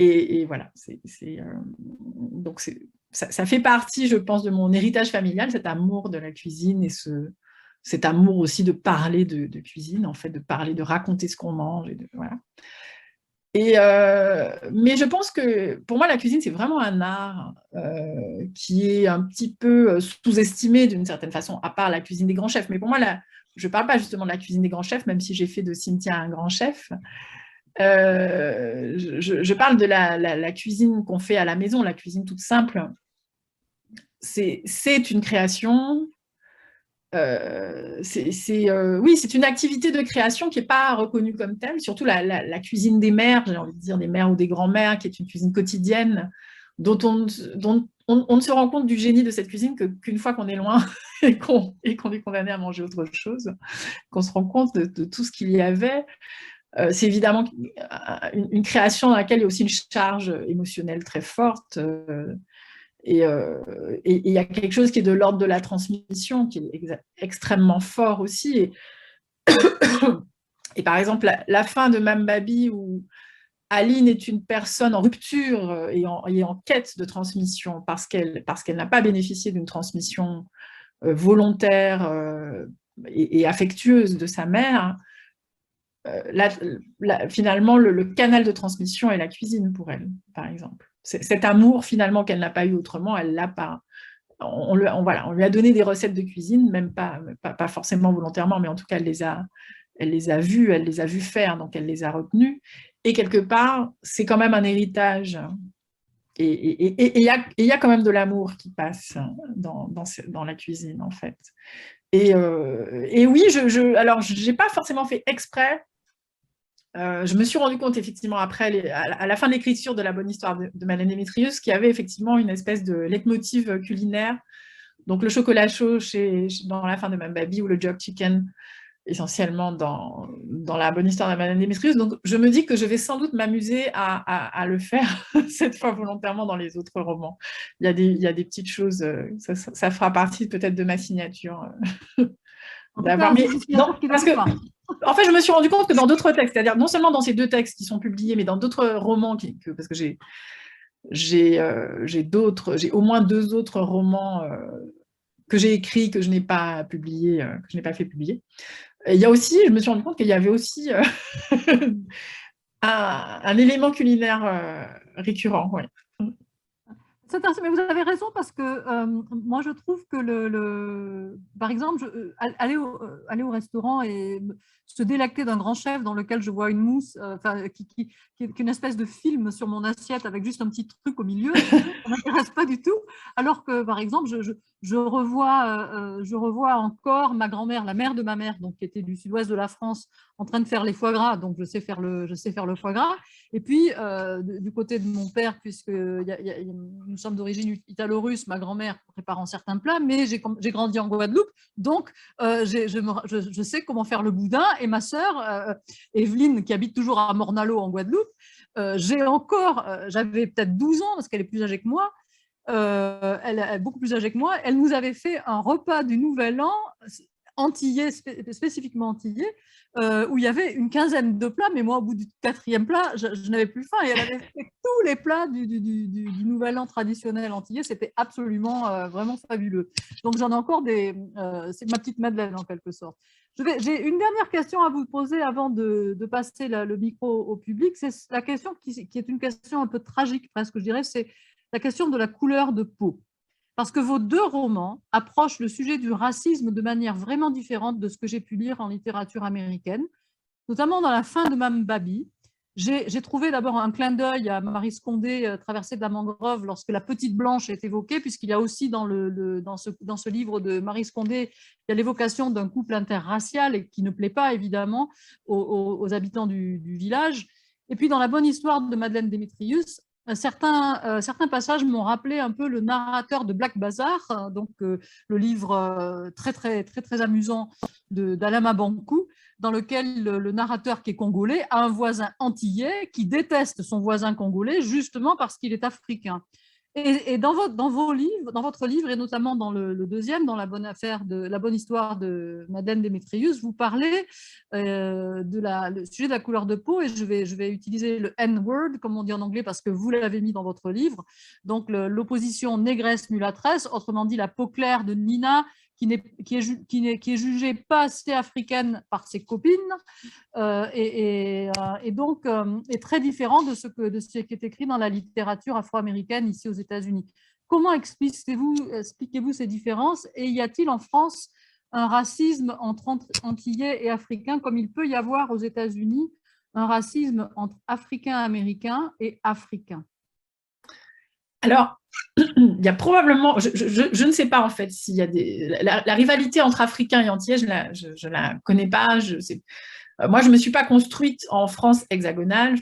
et voilà, donc ça fait partie, je pense, de mon héritage familial, cet amour de la cuisine et cet amour aussi de parler de cuisine, en fait, de parler, de raconter ce qu'on mange. Voilà. Mais je pense que pour moi, la cuisine, c'est vraiment un art qui est un petit peu sous-estimé d'une certaine façon, à part la cuisine des grands chefs. Mais pour moi, je ne parle pas justement de la cuisine des grands chefs, même si j'ai fait de Cynthia un grand chef. Je parle de la cuisine qu'on fait à la maison, la cuisine toute simple. C'est une création. Oui, c'est une activité de création qui n'est pas reconnue comme telle, surtout la cuisine des mères, j'ai envie de dire des mères ou des grands-mères, qui est une cuisine quotidienne, dont on ne se rend compte du génie de cette cuisine qu'une fois qu'on est loin et qu'on est condamné à manger autre chose, qu'on se rend compte de tout ce qu'il y avait. C'est évidemment une création dans laquelle il y a aussi une charge émotionnelle très forte. Et il y a quelque chose qui est de l'ordre de la transmission, qui est extrêmement fort aussi. Et par exemple, la fin de Mme Baby, où Aline est une personne en rupture et en quête de transmission parce qu'elle n'a pas bénéficié d'une transmission volontaire et affectueuse de sa mère. Finalement, le canal de transmission est la cuisine pour elle, par exemple. Cet amour, finalement, qu'elle n'a pas eu autrement, elle l'a pas. On lui a donné des recettes de cuisine, même pas forcément volontairement, mais en tout cas, elle les a vues, elle les a vues faire, donc elle les a retenues. Et quelque part, c'est quand même un héritage. Et il y a quand même de l'amour qui passe dans la cuisine, en fait. Et oui, alors, je n'ai pas forcément fait exprès. Je me suis rendu compte effectivement après, à la fin de l'écriture de La bonne histoire de Madame Démétrius, qu'il y avait effectivement une espèce de leitmotiv culinaire. Donc le chocolat chaud dans La fin de Mme Baby ou le jerk chicken essentiellement dans La bonne histoire de Madame Démétrius. Donc je me dis que je vais sans doute m'amuser à le faire cette fois volontairement dans les autres romans. Il y a des petites choses, ça fera partie peut-être de ma signature. D'avoir. Parce que en fait, je me suis rendu compte que dans d'autres textes, c'est-à-dire non seulement dans ces 2 textes qui sont publiés, mais dans d'autres romans, parce que j'ai au moins 2 autres romans que j'ai écrits, que je n'ai pas publiés, que je n'ai pas fait publier. Et il y a aussi, je me suis rendu compte qu'il y avait aussi un élément culinaire récurrent. Ouais. Mais vous avez raison parce que moi je trouve que par exemple, aller au restaurant et se délecter d'un grand chef dans lequel je vois une mousse, qui est une espèce de film sur mon assiette avec juste un petit truc au milieu, ça ne m'intéresse pas du tout. Alors que par exemple, je revois encore ma grand-mère, la mère de ma mère, donc qui était du sud-ouest de la France, en train de faire les foie gras, donc je sais faire le foie gras. Et puis du côté de mon père, puisque nous sommes d'origine italo-russe, ma grand-mère préparant certains plats, mais j'ai grandi en Guadeloupe, donc je sais comment faire le boudin. Et ma sœur, Evelyne, qui habite toujours à Mornalo en Guadeloupe, j'avais peut-être 12 ans, parce qu'elle est plus âgée que moi, elle est beaucoup plus âgée que moi, elle nous avait fait un repas du Nouvel An antillais, spécifiquement antillais, où il y avait une quinzaine de plats, mais moi, au bout du 4e plat, je n'avais plus faim, et elle avait fait tous les plats du Nouvel An traditionnel antillais. C'était absolument, vraiment fabuleux. Donc, j'en ai encore c'est ma petite Madeleine, en quelque sorte. J'ai une dernière question à vous poser avant de passer le micro au public. C'est la question qui est une question un peu tragique, presque, je dirais, c'est la question de la couleur de peau. Parce que vos 2 romans approchent le sujet du racisme de manière vraiment différente de ce que j'ai pu lire en littérature américaine, notamment dans La fin de Mme Baby. J'ai trouvé d'abord un clin d'œil à Maryse Condé, Traversée de la mangrove, lorsque la petite blanche est évoquée, puisqu'il y a aussi dans ce livre de Maryse Condé, il y a l'évocation d'un couple interracial et qui ne plaît pas évidemment aux habitants du village. Et puis dans La bonne histoire de Madeleine Démétrius, certains passages m'ont rappelé un peu le narrateur de Black Bazar, donc le livre très, très, très, très amusant d'Alain Mabankou, dans lequel le narrateur, qui est congolais, a un voisin antillais qui déteste son voisin congolais justement parce qu'il est africain. Et dans votre livre, et notamment dans le 2e, dans la bonne histoire de Madeleine Démétrius, vous parlez le sujet de la couleur de peau, et je vais utiliser le N-word, comme on dit en anglais, parce que vous l'avez mis dans votre livre, donc l'opposition négresse-mulâtresse, autrement dit la peau claire de Nina, qui est jugée pas assez africaine par ses copines, et donc est très différent de ce qui est écrit dans la littérature afro-américaine ici aux États-Unis. Comment expliquez-vous ces différences, et y a-t-il en France un racisme entre Antillais et Africains, comme il peut y avoir aux États-Unis un racisme entre Africains-Américains et Africains? Alors, il y a probablement, je ne sais pas en fait s'il y a la rivalité entre Africains et Antillais, je ne la connais pas. Moi, je ne me suis pas construite en France hexagonale.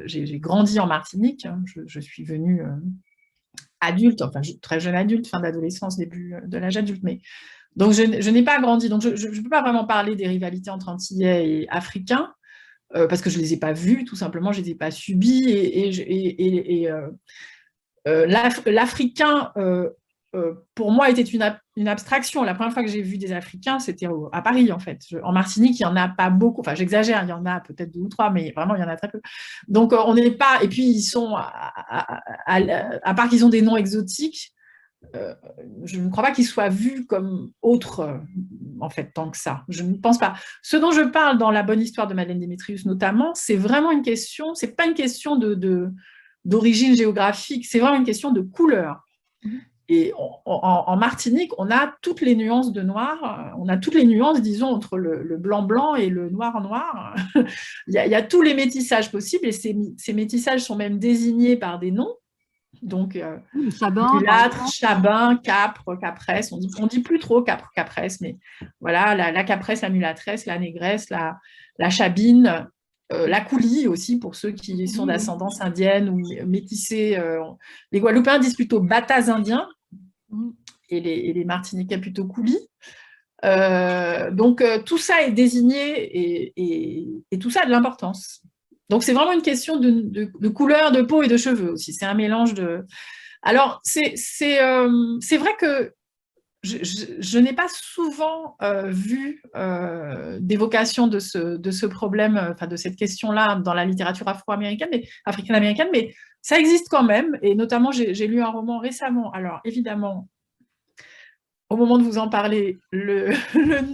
J'ai grandi en Martinique. Je suis venue adulte, enfin très jeune adulte, fin d'adolescence, début de l'âge adulte. Mais donc je n'ai pas grandi. Donc je ne peux pas vraiment parler des rivalités entre Antillais et Africains parce que je ne les ai pas vues, tout simplement. Je ne les ai pas subies l'Africain, pour moi, était une abstraction. La première fois que j'ai vu des Africains, c'était à Paris, en fait. En Martinique, il n'y en a pas beaucoup. Enfin, j'exagère, il y en a peut-être 2 ou 3, mais vraiment, il y en a très peu. Donc, on n'est pas... Et puis, ils sont... À part qu'ils ont des noms exotiques, je ne crois pas qu'ils soient vus comme autres, en fait, tant que ça. Je ne pense pas. Ce dont je parle dans La bonne histoire de Madeleine Démétrius, notamment, c'est vraiment une question... C'est pas une question d'origine géographique, c'est vraiment une question de couleur. Et en Martinique, on a toutes les nuances de noir, on a toutes les nuances, disons, entre le blanc-blanc et le noir-noir. il y a tous les métissages possibles, et ces métissages sont même désignés par des noms. Donc, mulâtre, chabin, capre, capresse. On dit plus trop capre, capresse, mais voilà, la capresse, la mulâtresse, la négresse, la chabine, la coulie aussi, pour ceux qui sont d'ascendance indienne ou métissée. Les Guadeloupéens disent plutôt batas indiens, et les Martiniquais plutôt coulis. Donc, tout ça est désigné, et tout ça a de l'importance. Donc, c'est vraiment une question de couleur de peau et de cheveux aussi. C'est un mélange de... Alors, c'est vrai que je n'ai pas souvent vu d'évocation de ce problème, enfin de cette question-là dans la littérature africaine-américaine, mais ça existe quand même. Et notamment, j'ai lu un roman récemment. Alors, évidemment, au moment de vous en parler, le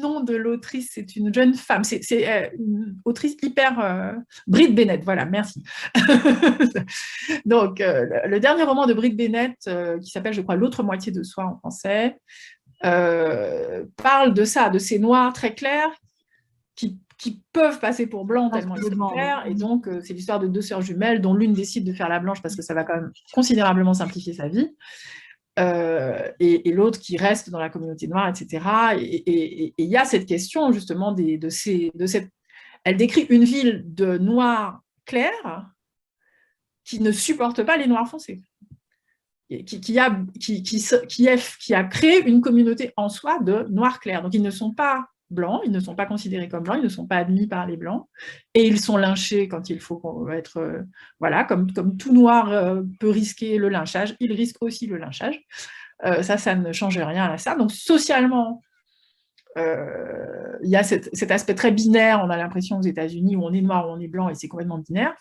nom de l'autrice, c'est une jeune femme. C'est une autrice hyper... Brit Bennett, voilà, merci. Donc, le dernier roman de Brit Bennett, qui s'appelle, je crois, L'autre moitié de soi en français, parle de ça, de ces noirs très clairs qui peuvent passer pour blancs tellement ils sont clairs. Et donc, c'est l'histoire de deux sœurs jumelles dont l'une décide de faire la blanche parce que ça va quand même considérablement simplifier sa vie. Et l'autre qui reste dans la communauté noire, etc. Et il y a cette question, justement, de cette... Elle décrit une ville de noirs clairs qui ne supporte pas les noirs foncés. Qui a créé une communauté en soi de noirs clairs. Donc, ils ne sont pas blancs, ils ne sont pas considérés comme blancs, ils ne sont pas admis par les blancs, et ils sont lynchés quand il faut être... voilà, comme tout noir peut risquer le lynchage, ils risquent aussi le lynchage. Ça ne change rien à ça. Donc, socialement, il y a cet aspect très binaire, on a l'impression aux États-Unis, où on est noir ou on est blanc, et c'est complètement binaire,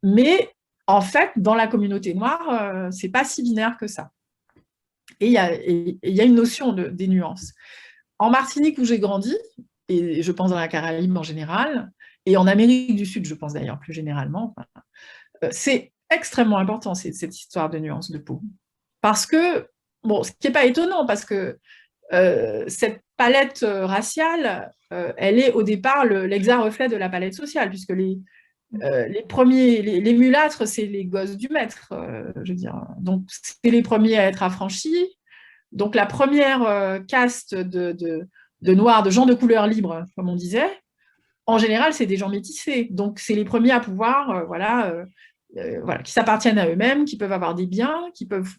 mais en fait, dans la communauté noire, c'est pas si binaire que ça. Et il y a une notion des nuances. En Martinique, où j'ai grandi, et je pense dans la Caraïbe en général, et en Amérique du Sud, je pense d'ailleurs plus généralement, c'est extrêmement important, cette histoire de nuances de peau. Parce que, bon, ce qui n'est pas étonnant, parce que cette palette raciale, elle est au départ l'exa-reflet de la palette sociale, puisque les mulâtres, c'est les gosses du maître, je veux dire. Donc, c'est les premiers à être affranchis. Donc, la première caste de noirs, de gens de couleur libre, comme on disait, en général, c'est des gens métissés. Donc, c'est les premiers à pouvoir, qui s'appartiennent à eux-mêmes, qui peuvent avoir des biens, qui peuvent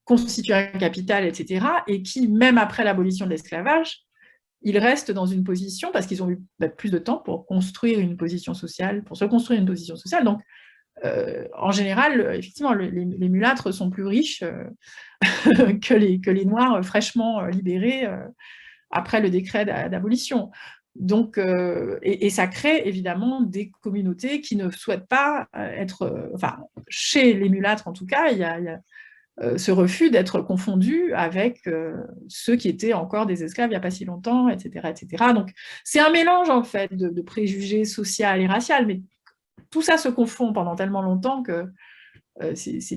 constituer un capital, etc. Et qui, même après l'abolition de l'esclavage, ils restent dans une position, parce qu'ils ont eu plus de temps pour construire une position sociale, pour se construire une position sociale. Donc, en général, effectivement, les mulâtres sont plus riches que les noirs fraîchement libérés après le décret d'abolition. Donc, et ça crée évidemment des communautés qui ne souhaitent pas être... enfin, chez les mulâtres en tout cas, il y a ce refus d'être confondus avec ceux qui étaient encore des esclaves il n'y a pas si longtemps, etc. etc. Donc, c'est un mélange en fait de préjugés sociaux et raciaux, mais tout ça se confond pendant tellement longtemps que c'est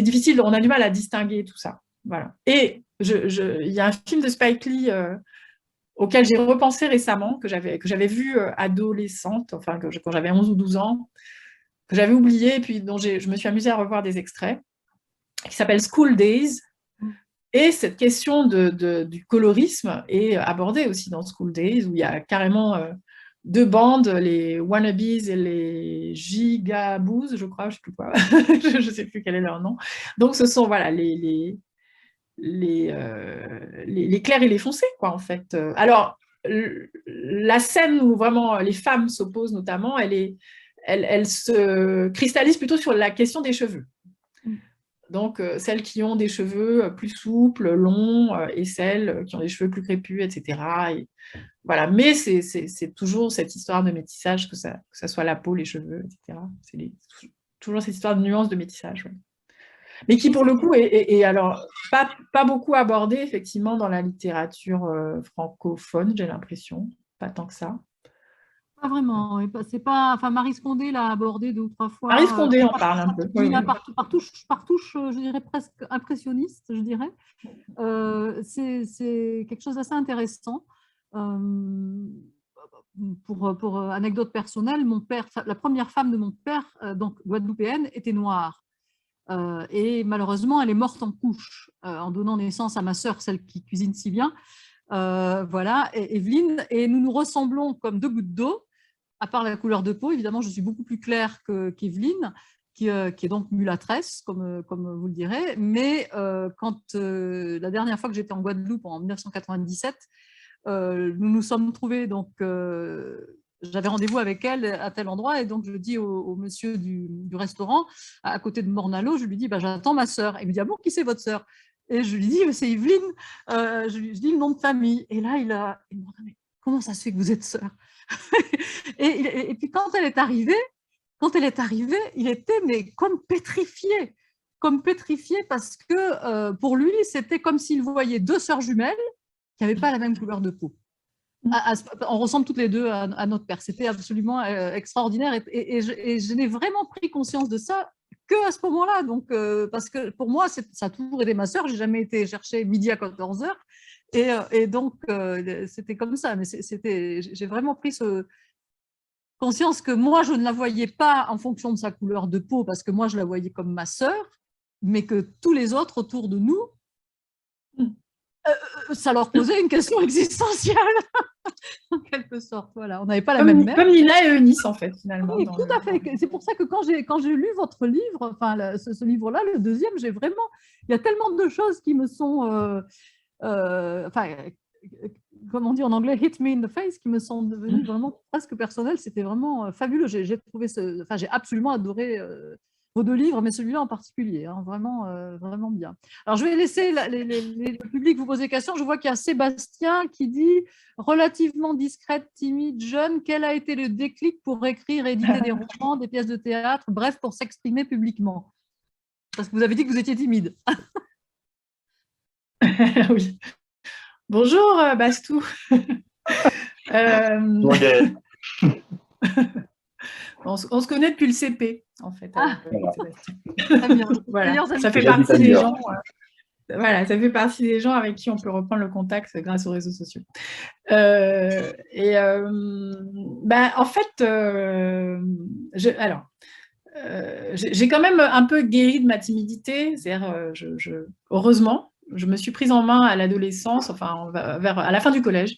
difficile, on a du mal à distinguer tout ça. Voilà. Et il y a un film de Spike Lee auquel j'ai repensé récemment, que j'avais vu adolescente, enfin quand j'avais 11 ou 12 ans, que j'avais oublié, et puis dont je me suis amusée à revoir des extraits, qui s'appelle School Days. Et cette question du colorisme est abordée aussi dans School Days, où il y a carrément deux bandes, les wannabes et les gigaboos, je crois, je ne sais plus quoi, je ne sais plus quel est leur nom. Donc ce sont voilà, les clairs et les foncés, quoi, en fait. Alors, la scène où vraiment les femmes s'opposent notamment, elle se cristallise plutôt sur la question des cheveux. Donc, celles qui ont des cheveux plus souples, longs, et celles qui ont des cheveux plus crépus, etc. Et, voilà. Mais c'est toujours cette histoire de métissage, que ça soit la peau, les cheveux, etc. C'est toujours cette histoire de nuance de métissage. Ouais. Mais qui, pour le coup, est alors pas beaucoup abordée, effectivement, dans la littérature francophone, j'ai l'impression. Pas tant que ça. Pas vraiment. C'est pas... Enfin, Marie Scondé l'a abordé 2 ou 3 fois. Marie Scondé en parle un peu. Oui. Par touche, je dirais presque impressionniste, je dirais. C'est quelque chose d'assez intéressant. Pour anecdote personnelle, mon père, la première femme de mon père, donc guadeloupéenne, était noire. Et malheureusement, elle est morte en couche en donnant naissance à ma sœur, celle qui cuisine si bien. Voilà, Evelyne, et nous nous ressemblons comme 2 gouttes d'eau, à part la couleur de peau. Évidemment, je suis beaucoup plus claire qu'Evelyne, qui est donc mulâtresse, comme vous le direz. Mais quand la dernière fois que j'étais en Guadeloupe, en 1997, nous nous sommes trouvés, donc j'avais rendez-vous avec elle à tel endroit, et donc je dis au monsieur du restaurant, à côté de Mornalo, je lui dis, j'attends ma sœur. Il me dit, ah bon, qui c'est votre sœur? Et je lui dis, c'est Evelyne, je lui dis le nom de famille. Et là, il me dit, mais comment ça se fait que vous êtes sœur? et puis quand elle est arrivée, il était mais comme pétrifié. comme pétrifié parce que pour lui, c'était comme s'il voyait deux sœurs jumelles qui n'avaient pas la même couleur de peau. On ressemble toutes les deux à notre père. C'était absolument extraordinaire et je n'ai vraiment pris conscience de ça qu'à ce moment-là. Donc, parce que pour moi, ça a toujours été ma sœur. Je n'ai jamais été chercher midi à 14 heures. Et donc, c'était comme ça. Mais j'ai vraiment pris conscience que moi, je ne la voyais pas en fonction de sa couleur de peau parce que moi, je la voyais comme ma sœur, mais que tous les autres autour de nous, ça leur posait une question existentielle, en quelque sorte. Voilà, on n'avait pas la même mère. Comme Lila et Eunice, en fait, finalement. Oui, tout à fait. C'est pour ça que quand j'ai lu votre livre, enfin, ce livre-là, le deuxième, il y a tellement de choses qui me sont, comme on dit en anglais, hit me in the face, qui me sont devenues vraiment presque personnelles. C'était vraiment fabuleux. J'ai absolument adoré vos deux livres, mais celui-là en particulier, hein, vraiment, vraiment bien. Alors, je vais laisser le public vous poser des questions. Je vois qu'il y a Sébastien qui dit « Relativement discrète, timide, jeune, quel a été le déclic pour écrire et éditer des romans, des pièces de théâtre, bref, pour s'exprimer publiquement ?» Parce que vous avez dit que vous étiez timide. Oui. Bonjour, Bastou. On se connaît depuis le CP, en fait. Voilà. Ça fait partie des gens. Voilà, ça fait partie des gens avec qui on peut reprendre le contact grâce aux réseaux sociaux. En fait, j'ai quand même un peu guéri de ma timidité. C'est-à-dire, heureusement, je me suis prise en main à l'adolescence, enfin à la fin du collège,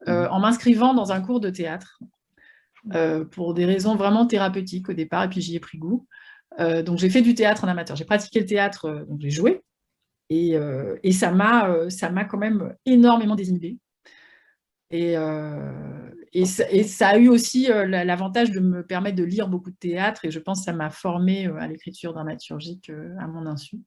en m'inscrivant dans un cours de théâtre. Pour des raisons vraiment thérapeutiques au départ, et puis j'y ai pris goût. Donc j'ai fait du théâtre en amateur, j'ai pratiqué le théâtre, donc j'ai joué, et ça m'a quand même énormément désinhibée. Et ça a eu aussi l'avantage de me permettre de lire beaucoup de théâtre, et je pense que ça m'a formée à l'écriture dramaturgique à mon insu.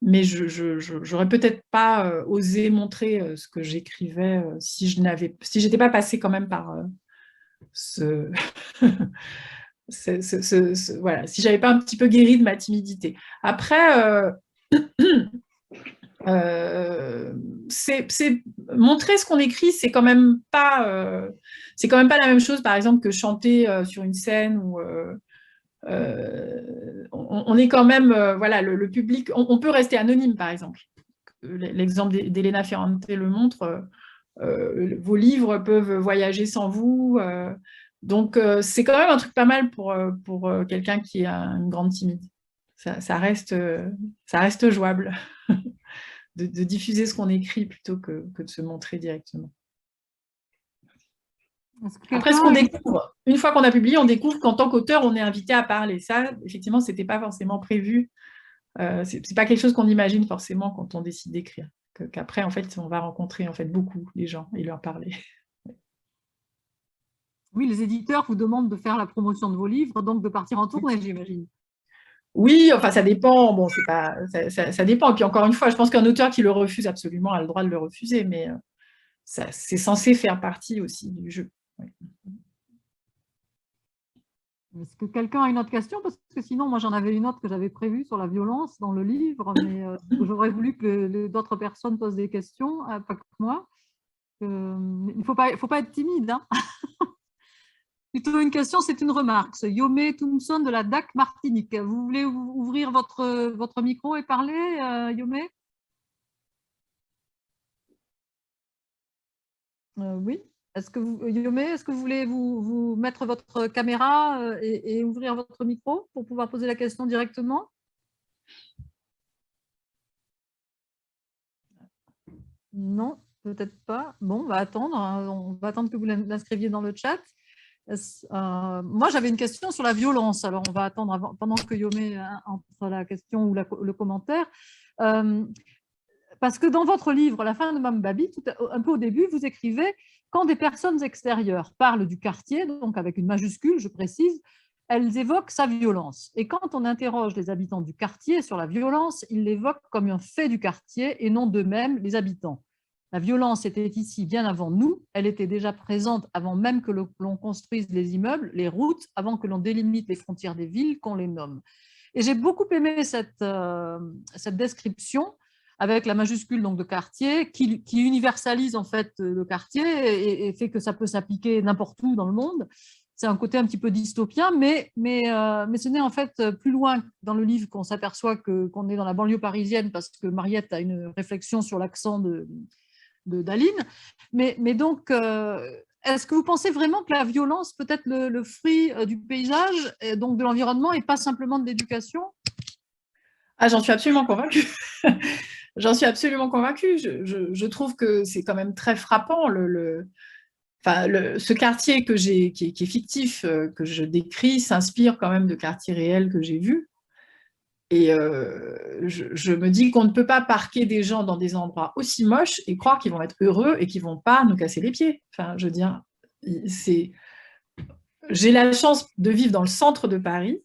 Mais j'aurais peut-être pas osé montrer ce que j'écrivais si je n'étais pas passée quand même par voilà, si j'avais pas un petit peu guéri de ma timidité. Après, montrer ce qu'on écrit, c'est quand même pas la même chose, par exemple, que chanter sur une scène ou on est quand même, voilà, le public, on peut rester anonyme, par exemple. L'exemple d'Elena Ferrante le montre, vos livres peuvent voyager sans vous. Donc, c'est quand même un truc pas mal pour quelqu'un qui a une grande timide. Ça reste jouable de diffuser ce qu'on écrit plutôt que de se montrer directement. Après, ce qu'on découvre, une fois qu'on a publié, on découvre qu'en tant qu'auteur, on est invité à parler. Ça, effectivement, ce n'était pas forcément prévu. C'est pas quelque chose qu'on imagine forcément quand on décide d'écrire. Qu'après, en fait, on va rencontrer en fait beaucoup les gens et leur parler. Oui, les éditeurs vous demandent de faire la promotion de vos livres, donc de partir en tournée, j'imagine. Oui, enfin, ça dépend. Bon, ça dépend. Et puis, encore une fois, je pense qu'un auteur qui le refuse absolument a le droit de le refuser, mais c'est censé faire partie aussi du jeu. Oui. Est-ce que quelqu'un a une autre question? Parce que sinon, moi, j'en avais une autre que j'avais prévue sur la violence dans le livre, mais j'aurais voulu que d'autres personnes posent des questions, pas que moi. Il ne faut pas être timide. Hein. Plutôt une question, c'est une remarque. Yomé Thompson de la DAC Martinique. Vous voulez ouvrir votre micro et parler, Yomé? Oui. Yomé, est-ce que vous voulez vous mettre votre caméra et ouvrir votre micro pour pouvoir poser la question directement? Non, peut-être pas. Bon, on va attendre. On va attendre que vous l'inscriviez dans le chat. Moi, j'avais une question sur la violence. Alors, on va attendre pendant que Yomé entre la question ou le commentaire. Parce que dans votre livre, La fin de Mme Babi, un peu au début, vous écrivez « Quand des personnes extérieures parlent du quartier », donc avec une majuscule, je précise, elles évoquent sa violence. Et quand on interroge les habitants du quartier sur la violence, ils l'évoquent comme un fait du quartier et non d'eux-mêmes, les habitants. La violence était ici bien avant nous, elle était déjà présente avant même que l'on construise les immeubles, les routes, avant que l'on délimite les frontières des villes, qu'on les nomme. Et j'ai beaucoup aimé cette description avec la majuscule donc, de quartier qui universalise en fait le quartier et fait que ça peut s'appliquer n'importe où dans le monde. C'est un côté un petit peu dystopien, mais ce n'est en fait plus loin dans le livre qu'on s'aperçoit qu'on est dans la banlieue parisienne parce que Mariette a une réflexion sur l'accent d'Aline. Mais donc, est-ce que vous pensez vraiment que la violence peut être le fruit du paysage, et donc de l'environnement, et pas simplement de l'éducation? Ah, j'en suis absolument convaincue. J'en suis absolument convaincue. Je trouve que c'est quand même très frappant. Ce quartier qui est fictif, que je décris, s'inspire quand même de quartiers réels que j'ai vus. Et je me dis qu'on ne peut pas parquer des gens dans des endroits aussi moches et croire qu'ils vont être heureux et qu'ils ne vont pas nous casser les pieds. Enfin, je veux dire, j'ai la chance de vivre dans le centre de Paris.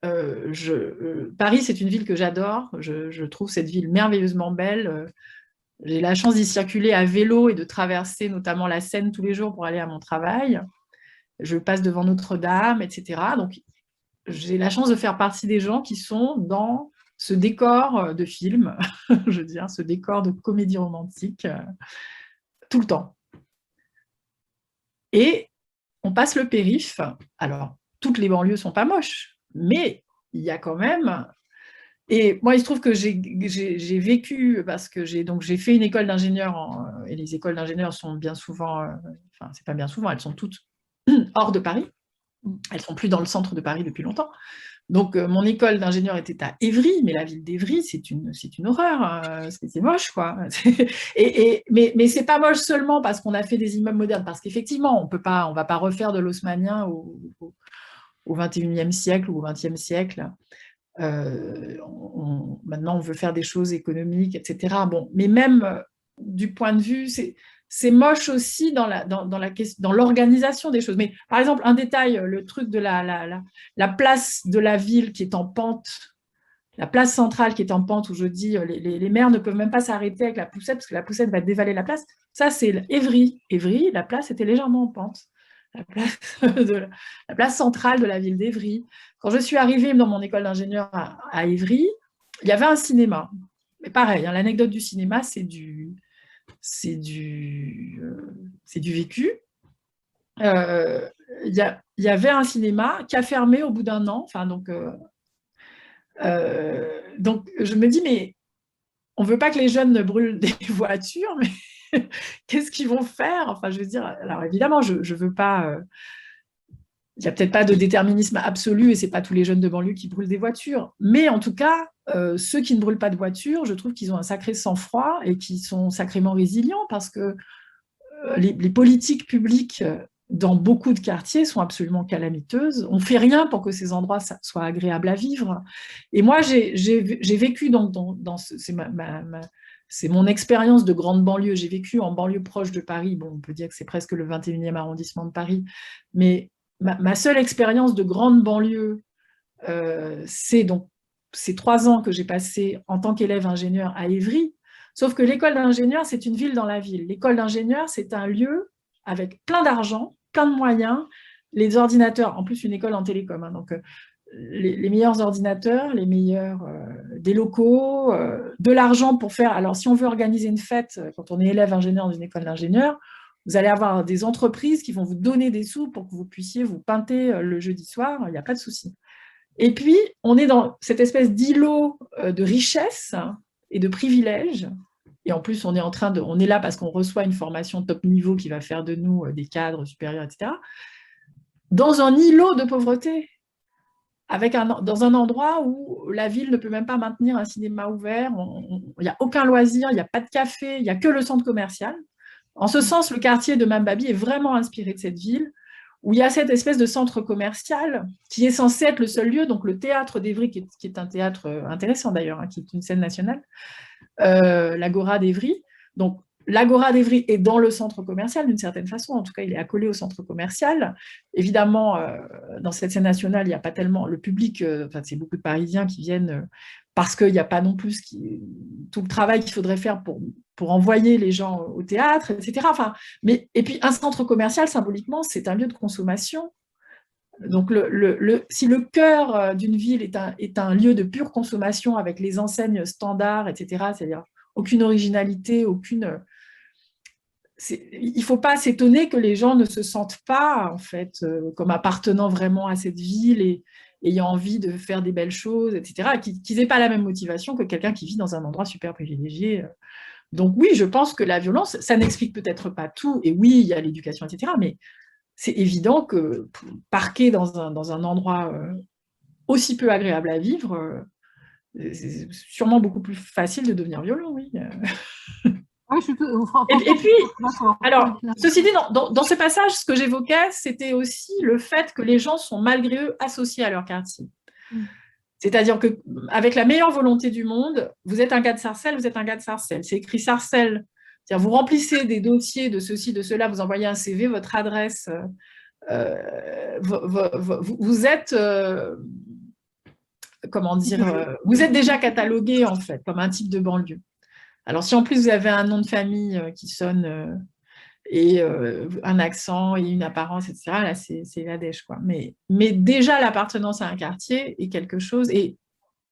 Paris, c'est une ville que j'adore. Je trouve cette ville merveilleusement belle. J'ai la chance d'y circuler à vélo et de traverser notamment la Seine tous les jours pour aller à mon travail. Je passe devant Notre-Dame, etc. Donc, j'ai la chance de faire partie des gens qui sont dans ce décor de film, je veux dire, ce décor de comédie romantique, tout le temps. Et on passe le périph'. Alors, toutes les banlieues ne sont pas moches, mais il y a quand même... Et moi, il se trouve que j'ai vécu, parce que j'ai fait une école d'ingénieur, et les écoles d'ingénieurs sont bien souvent, enfin, c'est pas bien souvent, elles sont toutes hors de Paris. Elles ne sont plus dans le centre de Paris depuis longtemps. Donc, mon école d'ingénieur était à Évry, mais la ville d'Évry, c'est une horreur. C'est moche, quoi. Mais ce n'est pas moche seulement parce qu'on a fait des immeubles modernes, parce qu'effectivement, on ne va pas refaire de l'haussmannien au XXIe siècle ou au XXe siècle. Maintenant, on veut faire des choses économiques, etc. Bon, mais même du point de vue... C'est moche aussi dans l'organisation des choses. Mais par exemple, un détail, le truc de la place de la ville qui est en pente, la place centrale qui est en pente, où je dis les maires ne peuvent même pas s'arrêter avec la poussette parce que la poussette va dévaler la place. Ça, c'est Évry. Évry, la place était légèrement en pente. La place centrale de la ville d'Évry. Quand je suis arrivée dans mon école d'ingénieur à Évry, il y avait un cinéma. Mais pareil, hein, l'anecdote du cinéma, c'est du vécu. Il y avait un cinéma qui a fermé au bout d'un an. Enfin, donc, je me dis, mais on ne veut pas que les jeunes ne brûlent des voitures, mais qu'est-ce qu'ils vont faire? Enfin, je veux dire, alors évidemment, je ne veux pas... Il n'y a peut-être pas de déterminisme absolu et ce n'est pas tous les jeunes de banlieue qui brûlent des voitures. Mais en tout cas, ceux qui ne brûlent pas de voitures, je trouve qu'ils ont un sacré sang-froid et qu'ils sont sacrément résilients parce que les politiques publiques dans beaucoup de quartiers sont absolument calamiteuses. On ne fait rien pour que ces endroits soient agréables à vivre. Et moi, j'ai vécu c'est mon expérience de grande banlieue. J'ai vécu en banlieue proche de Paris. Bon, on peut dire que c'est presque le 21e arrondissement de Paris. Mais ma seule expérience de grande banlieue, c'est donc ces 3 ans que j'ai passé en tant qu'élève ingénieur à Évry. Sauf que l'école d'ingénieur, c'est une ville dans la ville. L'école d'ingénieur, c'est un lieu avec plein d'argent, plein de moyens, les ordinateurs, en plus une école en télécom, hein, donc les meilleurs ordinateurs, les meilleurs des locaux, de l'argent pour faire... Alors, si on veut organiser une fête, quand on est élève ingénieur dans une école d'ingénieur, vous allez avoir des entreprises qui vont vous donner des sous pour que vous puissiez vous pinter le jeudi soir, il n'y a pas de souci. Et puis, on est dans cette espèce d'îlot de richesse et de privilèges. Et en plus, on est là parce qu'on reçoit une formation top niveau qui va faire de nous des cadres supérieurs, etc. Dans un îlot de pauvreté, dans un endroit où la ville ne peut même pas maintenir un cinéma ouvert, il n'y a aucun loisir, il n'y a pas de café, il n'y a que le centre commercial. En ce sens, le quartier de Mambabi est vraiment inspiré de cette ville, où il y a cette espèce de centre commercial qui est censé être le seul lieu, donc le théâtre d'Évry, qui est un théâtre intéressant d'ailleurs, hein, qui est une scène nationale, l'Agora d'Évry. Donc, l'Agora d'Evry est dans le centre commercial d'une certaine façon, en tout cas il est accolé au centre commercial. Évidemment, dans cette scène nationale, il n'y a pas tellement le public, c'est beaucoup de Parisiens qui viennent parce qu'il n'y a pas non plus tout le travail qu'il faudrait faire pour envoyer les gens au théâtre, etc. Et puis un centre commercial, symboliquement, c'est un lieu de consommation. Donc, si le cœur d'une ville est un lieu de pure consommation avec les enseignes standards, etc., c'est-à-dire aucune originalité, il ne faut pas s'étonner que les gens ne se sentent pas, en fait, comme appartenant vraiment à cette ville et ayant envie de faire des belles choses, etc., qu'ils n'aient pas la même motivation que quelqu'un qui vit dans un endroit super privilégié. Donc oui, je pense que la violence, ça n'explique peut-être pas tout, et oui, il y a l'éducation, etc., mais c'est évident que parquer dans un endroit aussi peu agréable à vivre, c'est sûrement beaucoup plus facile de devenir violent, oui. Oui, Et puis, alors, ceci dit, dans ce passage, ce que j'évoquais, c'était aussi le fait que les gens sont malgré eux associés à leur quartier. C'est-à-dire qu'avec la meilleure volonté du monde, vous êtes un gars de Sarcelles, vous êtes un gars de Sarcelles. C'est écrit Sarcelles. C'est-à-dire, vous remplissez des dossiers de ceci, de cela, vous envoyez un CV, votre adresse, vous êtes, comment dire, vous êtes déjà catalogué en fait comme un type de banlieue. Alors si en plus vous avez un nom de famille qui sonne et un accent et une apparence, etc., là c'est la dèche, quoi. Mais déjà l'appartenance à un quartier est quelque chose. Et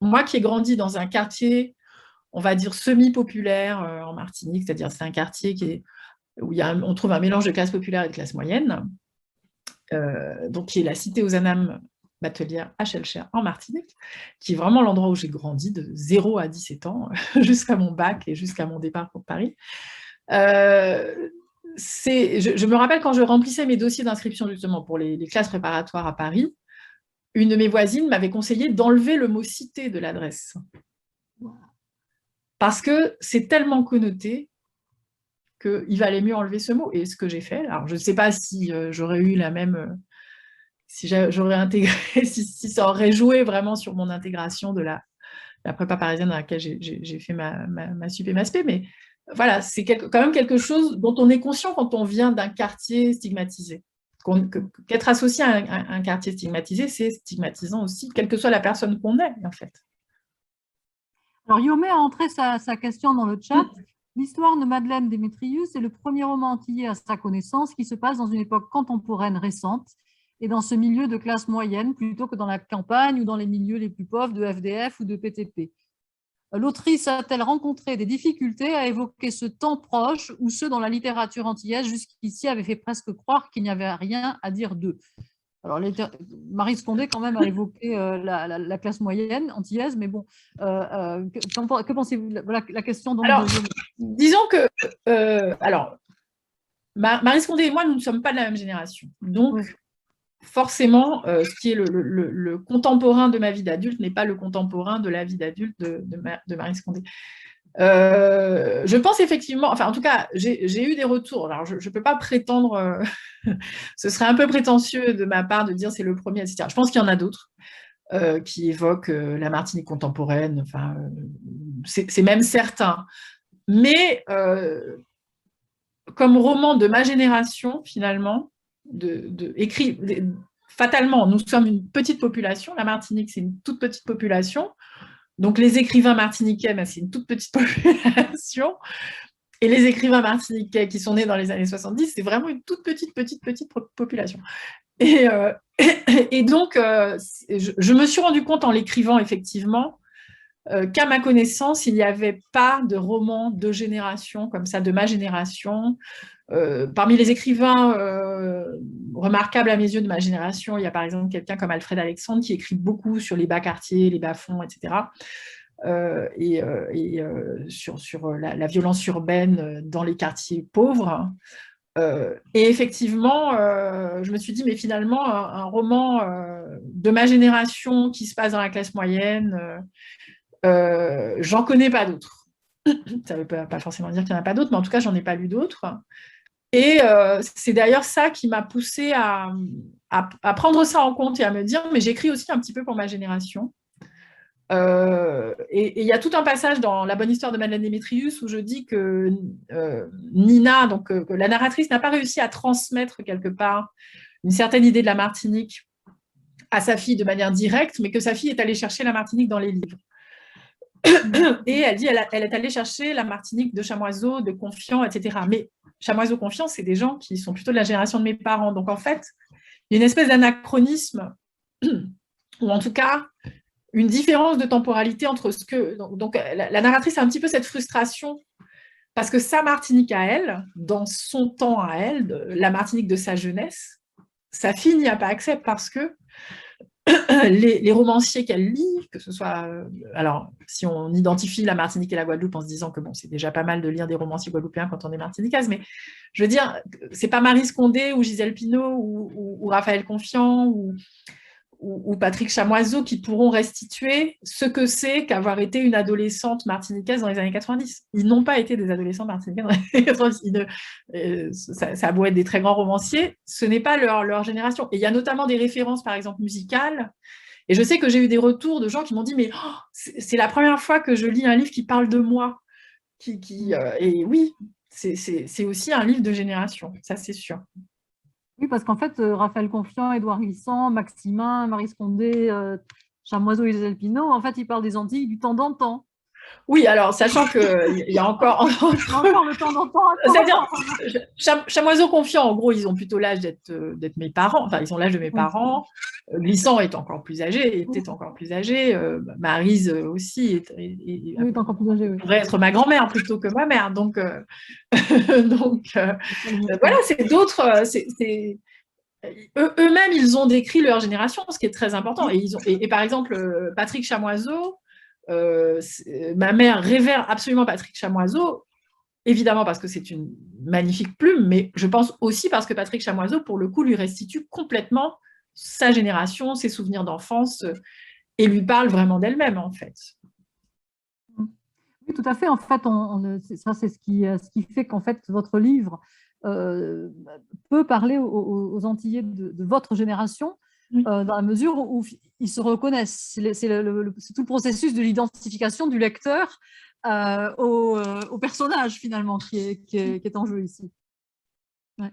moi qui ai grandi dans un quartier, on va dire semi-populaire en Martinique, c'est-à-dire c'est un quartier où on trouve un mélange de classe populaire et de classe moyenne, donc qui est la cité aux Anames Batelière à Schellcher en Martinique, qui est vraiment l'endroit où j'ai grandi de 0 à 17 ans, jusqu'à mon bac et jusqu'à mon départ pour Paris. Je me rappelle quand je remplissais mes dossiers d'inscription justement pour les classes préparatoires à Paris, une de mes voisines m'avait conseillé d'enlever le mot cité de l'adresse. Parce que c'est tellement connoté qu'il valait mieux enlever ce mot. Et ce que j'ai fait, alors je ne sais pas si j'aurais eu la même... si j'aurais intégré, si ça aurait joué vraiment sur mon intégration de la prépa parisienne dans laquelle j'ai fait ma sup et ma spé, mais voilà, c'est quand même quelque chose dont on est conscient quand on vient d'un quartier stigmatisé. Qu'être associé à un quartier stigmatisé, c'est stigmatisant aussi, quelle que soit la personne qu'on est, en fait. Alors, Yomé a entré sa question dans le chat. L'histoire de Madeleine Démétrius est le premier roman antillais à sa connaissance qui se passe dans une époque contemporaine récente et dans ce milieu de classe moyenne plutôt que dans la campagne ou dans les milieux les plus pauvres de FDF ou de PTP. L'autrice a-t-elle rencontré des difficultés à évoquer ce temps proche où ceux dans la littérature antillaise jusqu'ici avaient fait presque croire qu'il n'y avait rien à dire d'eux? Alors, Maryse Condé, quand même, a évoqué la classe moyenne antillaise, mais bon, que pensez-vous? Voilà la question. Donc, alors, disons que, Maryse Condé et moi, nous ne sommes pas de la même génération. Donc, forcément, ce qui est le contemporain de ma vie d'adulte n'est pas le contemporain de la vie d'adulte de Maryse Condé. Je pense effectivement, enfin en tout cas, j'ai eu des retours. Alors je ne peux pas prétendre, ce serait un peu prétentieux de ma part de dire c'est le premier, etc. Je pense qu'il y en a d'autres qui évoquent la Martinique contemporaine, enfin, c'est même certain. Mais comme roman de ma génération, finalement, écrit fatalement, nous sommes une petite population, la Martinique c'est une toute petite population. Donc, les écrivains martiniquais, c'est une toute petite population. Et les écrivains martiniquais qui sont nés dans les années 70, c'est vraiment une toute petite population. Et donc, je me suis rendu compte en l'écrivant, effectivement, qu'à ma connaissance, il n'y avait pas de roman de génération, comme ça, de ma génération. Parmi les écrivains remarquables à mes yeux de ma génération, il y a par exemple quelqu'un comme Alfred Alexandre qui écrit beaucoup sur les bas quartiers, les bas-fonds, etc. Sur la violence urbaine dans les quartiers pauvres. Et effectivement, je me suis dit, mais finalement, un roman de ma génération qui se passe dans la classe moyenne, j'en connais pas d'autres. Ça ne veut pas forcément dire qu'il n'y en a pas d'autres, mais en tout cas, j'en ai pas lu d'autres. Et c'est d'ailleurs ça qui m'a poussée à prendre ça en compte et à me dire, mais j'écris aussi un petit peu pour ma génération. Et il y a tout un passage dans La bonne histoire de Madeleine Démétrius où je dis que Nina, donc que la narratrice n'a pas réussi à transmettre quelque part une certaine idée de la Martinique à sa fille de manière directe, mais que sa fille est allée chercher la Martinique dans les livres. Et elle dit elle est allée chercher la Martinique de Chamoiseau, de Confiant, etc. Mais Chamoiseau, Confiant, c'est des gens qui sont plutôt de la génération de mes parents. Donc en fait, il y a une espèce d'anachronisme, ou en tout cas une différence de temporalité entre ce que... Donc la narratrice a un petit peu cette frustration, parce que sa Martinique à elle, dans son temps à elle, la Martinique de sa jeunesse, sa fille n'y a pas accès parce que les romanciers qu'elle lit, que ce soit... alors, si on identifie la Martinique et la Guadeloupe en se disant que bon, c'est déjà pas mal de lire des romanciers guadeloupéens quand on est martiniquaise, mais je veux dire, c'est pas Maryse Condé ou Gisèle Pineau ou Raphaël Confiant ou Patrick Chamoiseau qui pourront restituer ce que c'est qu'avoir été une adolescente martiniquaise dans les années 90. Ils n'ont pas été des adolescents martiniquais dans les années 90. Ça a beau être des très grands romanciers, ce n'est pas leur génération. Et il y a notamment des références, par exemple, musicales. Et je sais que j'ai eu des retours de gens qui m'ont dit « mais oh, c'est la première fois que je lis un livre qui parle de moi. » Et oui, c'est aussi un livre de génération, ça c'est sûr. Oui, parce qu'en fait, Raphaël Confiant, Édouard Glissant, Maximin, Maryse Condé, Chamoiseau et Gisèle Pineau, en fait, ils parlent des Antilles du temps d'antan. Oui, alors, sachant qu'il y a encore... Encore le temps d'antan. C'est-à-dire, Chamoiseau, Confiant, en gros, ils ont plutôt l'âge d'être mes parents. Enfin, ils ont l'âge de mes parents. Glissant est encore plus âgé, était encore plus âgé. Maryse aussi est encore plus âgé, oui. Pourrait être ma grand-mère plutôt que ma mère. Donc, voilà, c'est d'autres... Eux-mêmes, ils ont décrit leur génération, ce qui est très important. Et par exemple, Patrick Chamoiseau, ma mère révère absolument Patrick Chamoiseau, évidemment parce que c'est une magnifique plume, mais je pense aussi parce que Patrick Chamoiseau, pour le coup, lui restitue complètement sa génération, ses souvenirs d'enfance, et lui parle vraiment d'elle-même, en fait. Oui, tout à fait. En fait, ça, c'est ce qui fait qu'en fait, votre livre peut parler aux Antillais de votre génération, dans la mesure où ils se reconnaissent. C'est tout le processus de l'identification du lecteur au personnage, finalement, qui est en jeu ici. Ouais.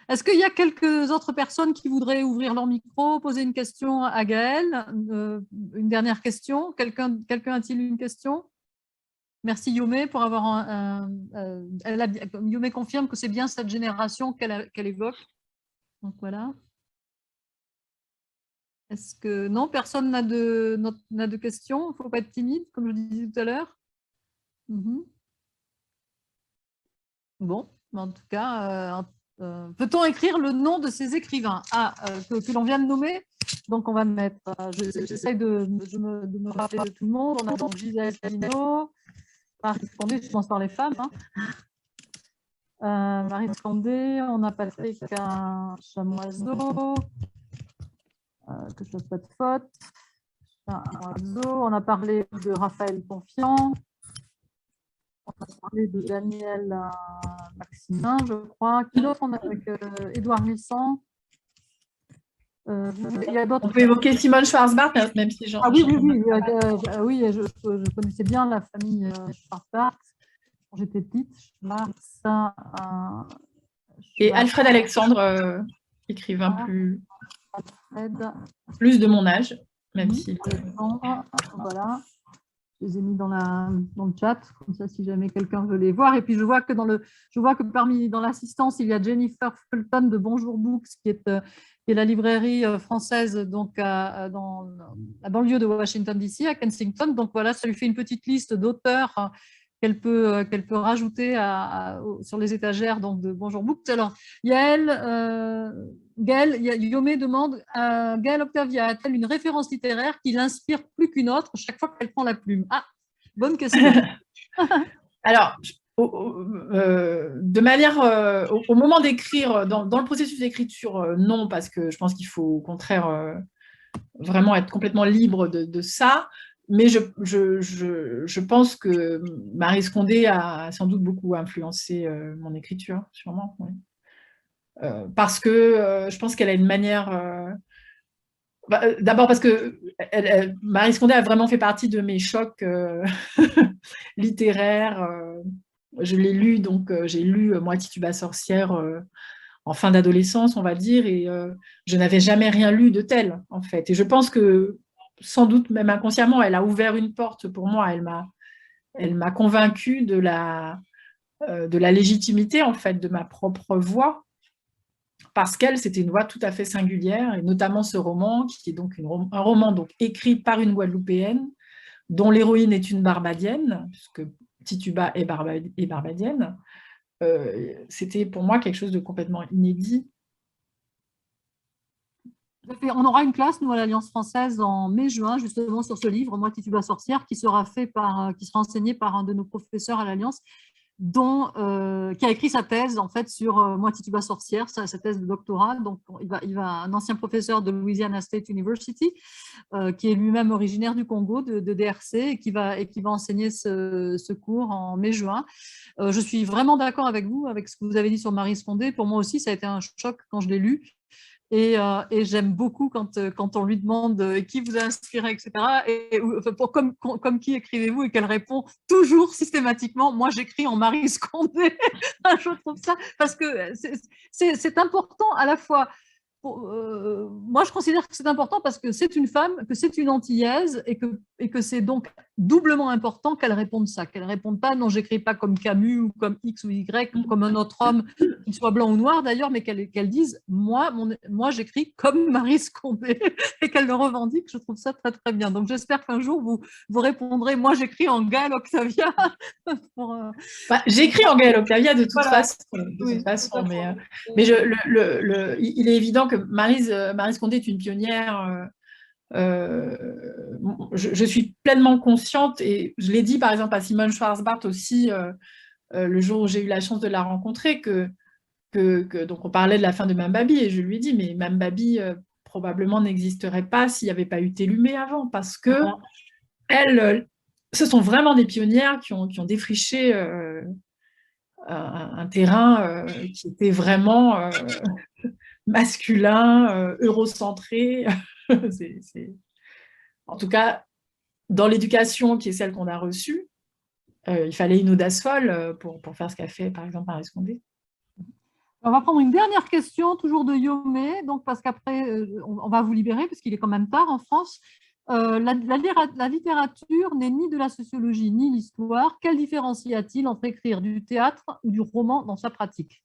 Est-ce qu'il y a quelques autres personnes qui voudraient ouvrir leur micro, poser une question à Gaëlle? Une dernière question? Quelqu'un a-t-il une question? Merci Yomé pour avoir... Yomé confirme que c'est bien cette génération qu'elle évoque. Donc voilà. Est-ce que... Non, personne n'a de questions? Il ne faut pas être timide, comme je disais tout à l'heure. Bon, en tout cas, peut-on écrire le nom de ces écrivains que l'on vient de nommer? Donc on va mettre... J'essaie de me rappeler de tout le monde. On a donc Gisèle Pineau, Maryse Condé, je commence par les femmes. Maryse Condé, on a Patrick Chamoiseau, que je ne fasse pas de faute. On a parlé de Raphaël Confiant, on a parlé de Daniel Maximin, je crois. Qui d'autre on a avec Édouard Glissant? On peut évoquer Simone Schwarzbart, même si j'en... Ah oui, je connaissais bien la famille Schwarzbart quand j'étais petite. Et Alfred Alexandre, écrivain plus de mon âge, même si... Voilà. Je les ai mis dans le chat, comme ça si jamais quelqu'un veut les voir. Et puis je vois que dans l'assistance, il y a Jennifer Fulton de Bonjour Books, qui est la librairie française donc dans la banlieue de Washington DC, à Kensington. Donc voilà, ça lui fait une petite liste d'auteurs qu'elle peut rajouter sur les étagères donc, de Bonjour Books. Alors, Gaëlle, Yomé demande, Gaëlle Octavia a-t-elle une référence littéraire qui l'inspire plus qu'une autre chaque fois qu'elle prend la plume? Ah, bonne question. Alors, de manière, au moment d'écrire, dans le processus d'écriture, non, parce que je pense qu'il faut au contraire vraiment être complètement libre de ça. Mais je pense que Maryse Condé a sans doute beaucoup influencé mon écriture, sûrement. Oui. Parce que je pense qu'elle a une manière D'abord parce que Maryse Condé a vraiment fait partie de mes chocs littéraires. Je l'ai lu, donc j'ai lu Moi, Tituba sorcière en fin d'adolescence, on va dire, et je n'avais jamais rien lu de tel, en fait. Et je pense que, sans doute, même inconsciemment, elle a ouvert une porte pour moi. Elle m'a convaincue de la légitimité, en fait, de ma propre voix, parce qu'elle, c'était une voix tout à fait singulière, et notamment ce roman, qui est donc un roman donc, écrit par une Guadeloupéenne, dont l'héroïne est une Barbadienne, puisque Tituba est barbadienne. C'était pour moi quelque chose de complètement inédit. On aura une classe, nous, à l'Alliance française, en mai-juin, justement sur ce livre, Moi, Tituba sorcière, qui sera enseigné par un de nos professeurs à l'Alliance, qui a écrit sa thèse en fait sur Moi, Tituba sorcière, sa thèse de doctorat. Donc, il va un ancien professeur de Louisiana State University, qui est lui-même originaire du Congo, de DRC, et qui va enseigner ce cours en mai-juin. Je suis vraiment d'accord avec vous, avec ce que vous avez dit sur Maryse Condé. Pour moi aussi, ça a été un choc quand je l'ai lu. Et j'aime beaucoup quand on lui demande qui vous a inspiré, etc. Comme qui écrivez-vous, et qu'elle répond toujours systématiquement, moi j'écris en Maryse Condé. Je trouve ça, parce que c'est important à la fois. Moi, je considère que c'est important parce que c'est une femme, que c'est une Antillaise, et que c'est donc doublement important qu'elle réponde ça, qu'elle ne réponde pas non, j'écris pas comme Camus ou comme X ou Y, ou comme un autre homme, qu'il soit blanc ou noir d'ailleurs, mais qu'elle dise moi j'écris comme Maryse Condé, et qu'elle le revendique. Je trouve ça très très bien. Donc j'espère qu'un jour vous répondrez moi j'écris en Gaëlle Octavia. J'écris en Gaëlle Octavia de toute voilà. façon, mais il est évident que Maryse Condé est une pionnière. Je suis pleinement consciente, et je l'ai dit par exemple à Simone Schwarzbart aussi, le jour où j'ai eu la chance de la rencontrer, donc on parlait de la fin de Mambabi, et je lui ai dit, mais Mambabi probablement n'existerait pas s'il n'y avait pas eu Télumé avant, parce que ce sont vraiment des pionnières qui ont défriché un terrain qui était vraiment masculin, eurocentré. En tout cas, dans l'éducation qui est celle qu'on a reçue, il fallait une audace folle pour faire ce qu'a fait, par exemple, Maryse Condé. On va prendre une dernière question, toujours de Yomé, donc parce qu'après, on va vous libérer, parce qu'il est quand même tard en France. La littérature n'est ni de la sociologie ni l'histoire. Quelle différence y a-t-il entre écrire du théâtre ou du roman dans sa pratique?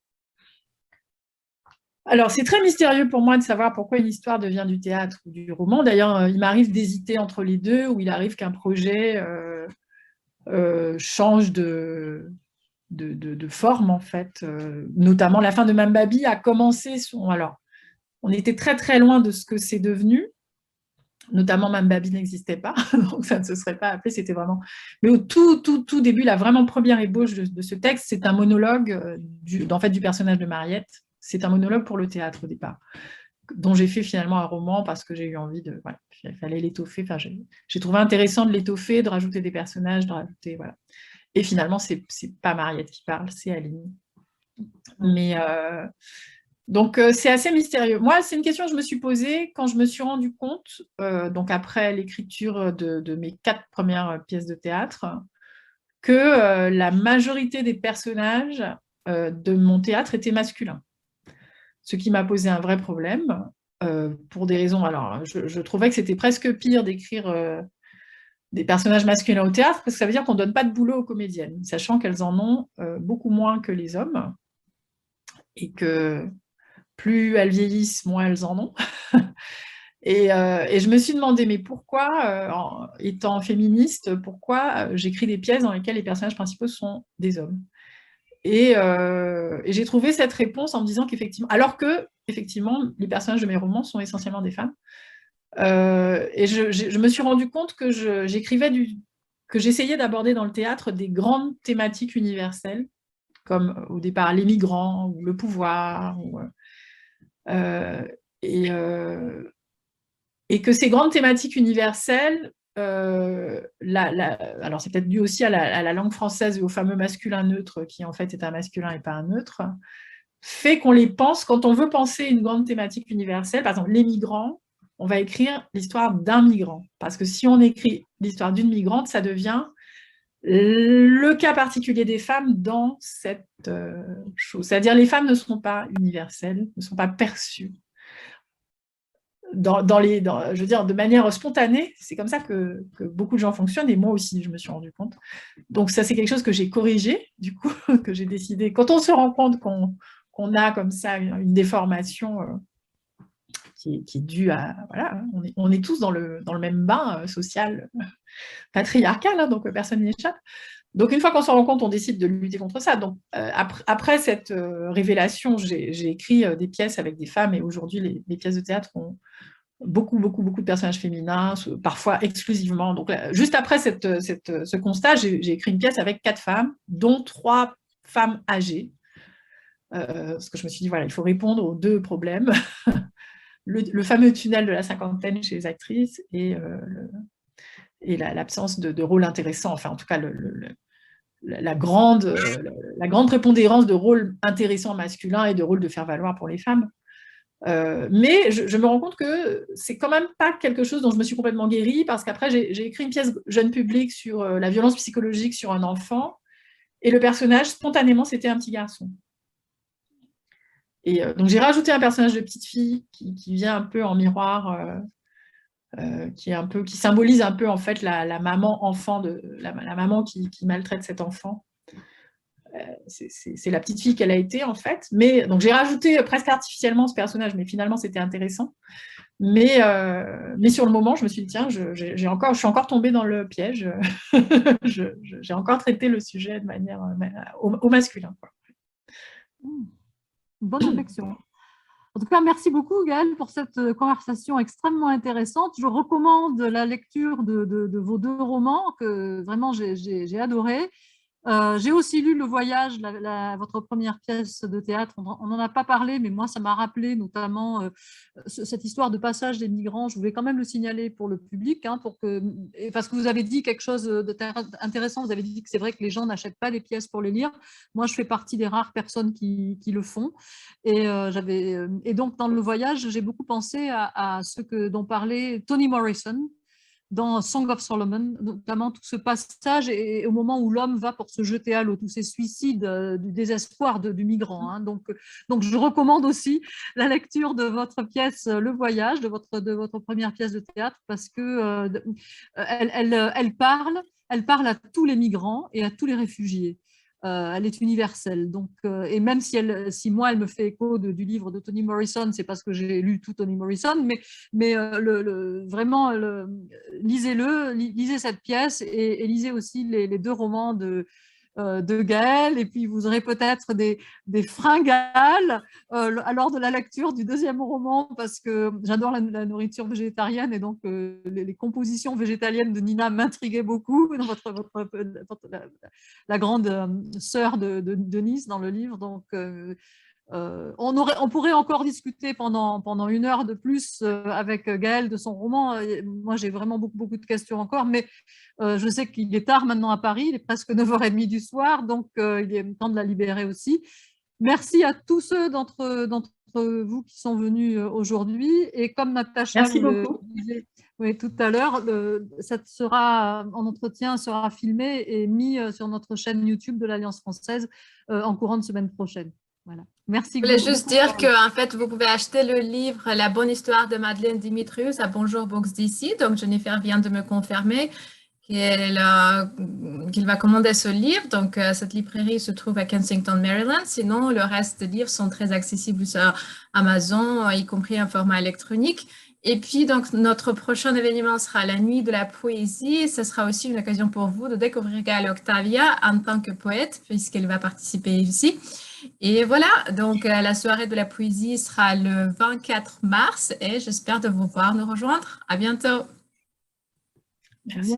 Alors, c'est très mystérieux pour moi de savoir pourquoi une histoire devient du théâtre ou du roman. D'ailleurs, il m'arrive d'hésiter entre les deux, ou il arrive qu'un projet change de forme, en fait. Notamment, la fin de Mambabi a commencé alors, on était très, très loin de ce que c'est devenu. Notamment, Mambabi n'existait pas, donc ça ne se serait pas appelé, c'était vraiment... Mais au tout début, la vraiment première ébauche de ce texte, c'est un monologue en fait, du personnage de Mariette. C'est un monologue pour le théâtre au départ, dont j'ai fait finalement un roman parce que j'ai eu envie de... Voilà, il fallait l'étoffer. Enfin, j'ai trouvé intéressant de l'étoffer, de rajouter des personnages, de rajouter... Voilà. Et finalement, c'est pas Mariette qui parle, c'est Aline. Mais... Donc, c'est assez mystérieux. Moi, c'est une question que je me suis posée quand je me suis rendu compte, donc après l'écriture de mes 4 premières pièces de théâtre, que la majorité des personnages de mon théâtre étaient masculins. Ce qui m'a posé un vrai problème, pour des raisons... Alors, je trouvais que c'était presque pire d'écrire des personnages masculins au théâtre, parce que ça veut dire qu'on ne donne pas de boulot aux comédiennes, sachant qu'elles en ont beaucoup moins que les hommes, et que plus elles vieillissent, moins elles en ont. Et je me suis demandé, mais pourquoi, étant féministe, pourquoi j'écris des pièces dans lesquelles les personnages principaux sont des hommes? Et j'ai trouvé cette réponse en me disant qu'effectivement, alors que, effectivement, les personnages de mes romans sont essentiellement des femmes, et je me suis rendu compte que j'essayais d'aborder dans le théâtre des grandes thématiques universelles, comme au départ les migrants, ou le pouvoir, et que ces grandes thématiques universelles, alors c'est peut-être dû aussi à la langue française et au fameux masculin neutre, qui en fait est un masculin et pas un neutre, fait qu'on les pense, quand on veut penser une grande thématique universelle, par exemple les migrants, on va écrire l'histoire d'un migrant. Parce que si on écrit l'histoire d'une migrante, ça devient le cas particulier des femmes dans cette chose. C'est-à-dire les femmes ne sont pas universelles, ne sont pas perçues. Je veux dire, de manière spontanée, c'est comme ça que beaucoup de gens fonctionnent, et moi aussi, je me suis rendu compte. Donc ça, c'est quelque chose que j'ai corrigé, du coup, que j'ai décidé. Quand on se rend compte qu'on a comme ça une déformation qui est due à... Voilà, on est tous dans le même bain social patriarcal, hein, donc personne n'y échappe. Donc une fois qu'on s'en rend compte, on décide de lutter contre ça. Donc après cette révélation, j'ai écrit des pièces avec des femmes, et aujourd'hui, les pièces de théâtre ont beaucoup de personnages féminins, parfois exclusivement. Donc là, juste après ce constat, j'ai écrit une pièce avec 4 femmes, dont 3 femmes âgées, parce que je me suis dit, voilà, il faut répondre aux 2 problèmes. Le fameux tunnel de la cinquantaine chez les actrices, et l'absence de rôle intéressant, enfin en tout cas la grande prépondérance de rôles intéressants masculins et de rôles de faire-valoir pour les femmes. Mais je me rends compte que c'est quand même pas quelque chose dont je me suis complètement guérie, parce qu'après j'ai écrit une pièce jeune public sur la violence psychologique sur un enfant, et le personnage spontanément c'était un petit garçon. Et donc j'ai rajouté un personnage de petite fille qui vient un peu en miroir, qui symbolise un peu en fait la maman enfant la maman qui maltraite cet enfant. C'est la petite fille qu'elle a été en fait. Mais donc j'ai rajouté presque artificiellement ce personnage, mais finalement c'était intéressant. Mais sur le moment, je me suis dit tiens, je suis encore tombée dans le piège. J'ai encore traité le sujet de manière au masculin, quoi. Bonne réflexion. En tout cas, merci beaucoup Gaëlle pour cette conversation extrêmement intéressante. Je recommande la lecture de vos 2 romans que vraiment j'ai adoré. J'ai aussi lu Le Voyage, votre première pièce de théâtre. On n'en a pas parlé, mais moi, ça m'a rappelé notamment cette histoire de passage des migrants. Je voulais quand même le signaler pour le public, hein, parce que vous avez dit quelque chose d'intéressant. Vous avez dit que c'est vrai que les gens n'achètent pas les pièces pour les lire. Moi, je fais partie des rares personnes qui le font. Et donc, dans Le Voyage, j'ai beaucoup pensé à ce dont parlait Toni Morrison dans Song of Solomon, notamment tout ce passage et au moment où l'homme va pour se jeter à l'eau, tous ces suicides du désespoir du migrant. Hein. Donc, je recommande aussi la lecture de votre pièce Le Voyage, de votre première pièce de théâtre, parce que elle parle à tous les migrants et à tous les réfugiés. Elle est universelle. Donc, et même si moi, elle me fait écho du livre de Toni Morrison, c'est parce que j'ai lu tout Toni Morrison, mais vraiment, lisez cette pièce et lisez aussi les 2 romans de Gaëlle, et puis vous aurez peut-être des fringales lors de la lecture du 2e roman, parce que j'adore la nourriture végétarienne, et donc les compositions végétaliennes de Nina m'intriguaient beaucoup, dans la grande sœur de Denise dans le livre. Donc on pourrait encore discuter pendant 1 heure de plus avec Gaëlle de son roman. Moi, j'ai vraiment beaucoup de questions encore, mais je sais qu'il est tard maintenant à Paris, il est presque 9h30 du soir, donc il est temps de la libérer aussi. Merci à tous ceux d'entre vous qui sont venus aujourd'hui, et comme Natacha le disait tout à l'heure, mon entretien sera filmé et mis sur notre chaîne YouTube de l'Alliance française en courant de semaine prochaine. Voilà. Merci. Je voulais juste dire que en fait, vous pouvez acheter le livre La bonne histoire de Madeleine Dimitrius à Bonjour Books d'ici. Donc, Jennifer vient de me confirmer qu'il va commander ce livre. Donc, cette librairie se trouve à Kensington, Maryland. Sinon, le reste des livres sont très accessibles sur Amazon, y compris en format électronique. Et puis, donc, notre prochain événement sera la Nuit de la Poésie. Ce sera aussi une occasion pour vous de découvrir Gaëlle Octavia en tant que poète, puisqu'elle va participer ici. Et voilà, donc la soirée de la poésie sera le 24 mars, et j'espère de vous voir nous rejoindre. À bientôt. Merci.